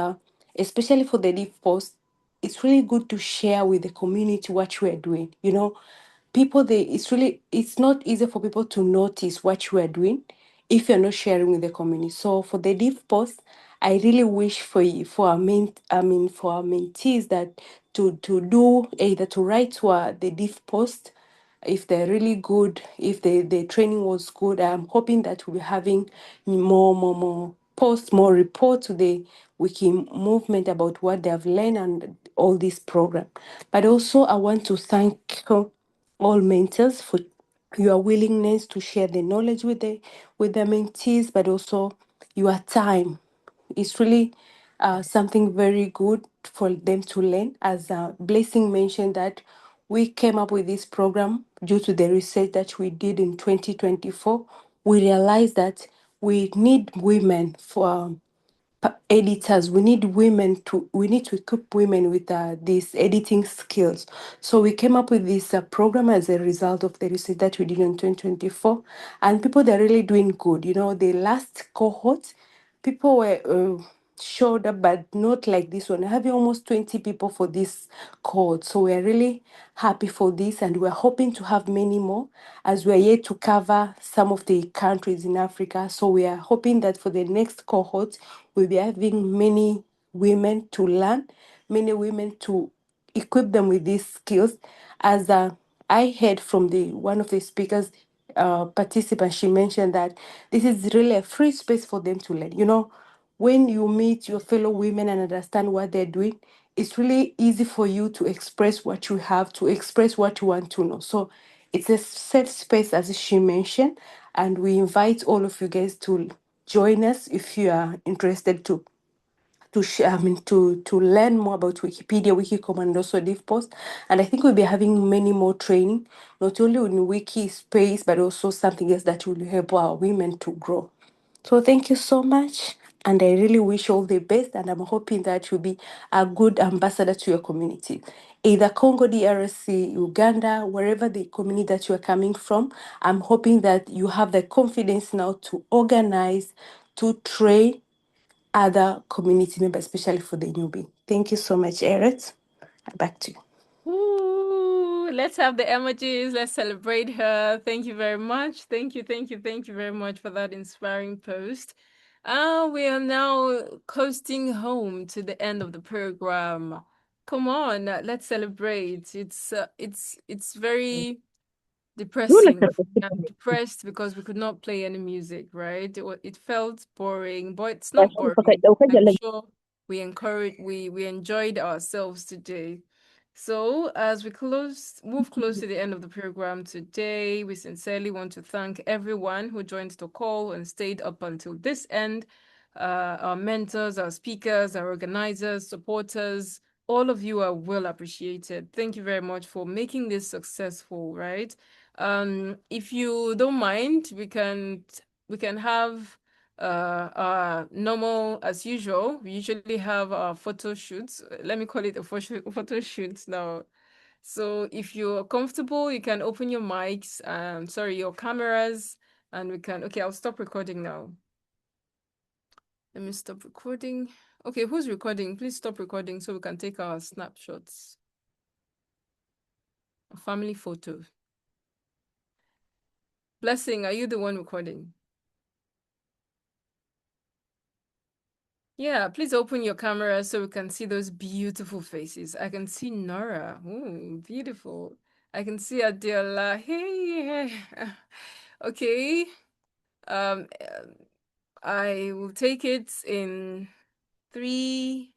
especially for the deep post, it's really good to share with the community what you are doing. People, it's not easy for people to notice what you are doing if you're not sharing with the community. So for the deep post, I really wish for you, for our mentees, that to do either to write to the div post if they're really good, if the training was good. I'm hoping that we'll be having more posts, more report to the wiki movement about what they have learned and all this program. But also I want to thank all mentors for your willingness to share the knowledge with the mentees, but also your time. It's really something very good for them to learn. As Blessing mentioned, that we came up with this program due to the research that we did in 2024. We realized that we need women for editors. We need to equip women with these editing skills. So we came up with this program as a result of the research that we did in 2024, and people, they're really doing good. The last cohort, people were showed up, but not like this one. Having almost 20 people for this call. So we're really happy for this, and we're hoping to have many more as we're yet to cover some of the countries in Africa. So we are hoping that for the next cohort, we'll be having many women to learn, many women to equip them with these skills. As I heard from the one of the speakers, participants, she mentioned that this is really a free space for them to learn. You know, when you meet your fellow women and understand what they're doing, it's really easy for you to express what you have, to express what you want to know. So it's a safe space, as she mentioned, and we invite all of you guys to join us if you are interested to learn more about Wikipedia, Wikicom, and also DivPost. And I think we'll be having many more training, not only in Wiki space, but also something else that will help our women to grow. So thank you so much. And I really wish all the best. And I'm hoping that you'll be a good ambassador to your community. Either Congo, DRC, Uganda, wherever the community that you are coming from, I'm hoping that you have the confidence now to organize, to train other community members, especially for the newbie. Thank you so much, Eret. Back to you. Ooh, let's have the emojis. Let's celebrate her. Thank you very much. Thank you, thank you, thank you very much for that inspiring post. We are now coasting home to the end of the program. Come on, let's celebrate. It's very depressing. I'm depressed because we could not play any music, right? It felt boring, but it's not boring. I'm sure we enjoyed ourselves today. So as we move close to the end of the program today, we sincerely want to thank everyone who joined the call and stayed up until this end. Our mentors, our speakers, our organizers, supporters, all of you are well appreciated. Thank you very much for making this successful, right? If you don't mind, we can have normal as usual. We usually have our photo shoots. Let me call it a photo shoot now. So if you're comfortable, you can open your mics, sorry, your cameras, and okay, I'll stop recording now. Let me stop recording. Okay, who's recording? Please stop recording so we can take our snapshots. A family photo. Blessing, are you the one recording? Yeah, please open your camera so we can see those beautiful faces. I can see Nora. Ooh, beautiful. I can see Adela. Hey. Okay. Um, I will take it in 3,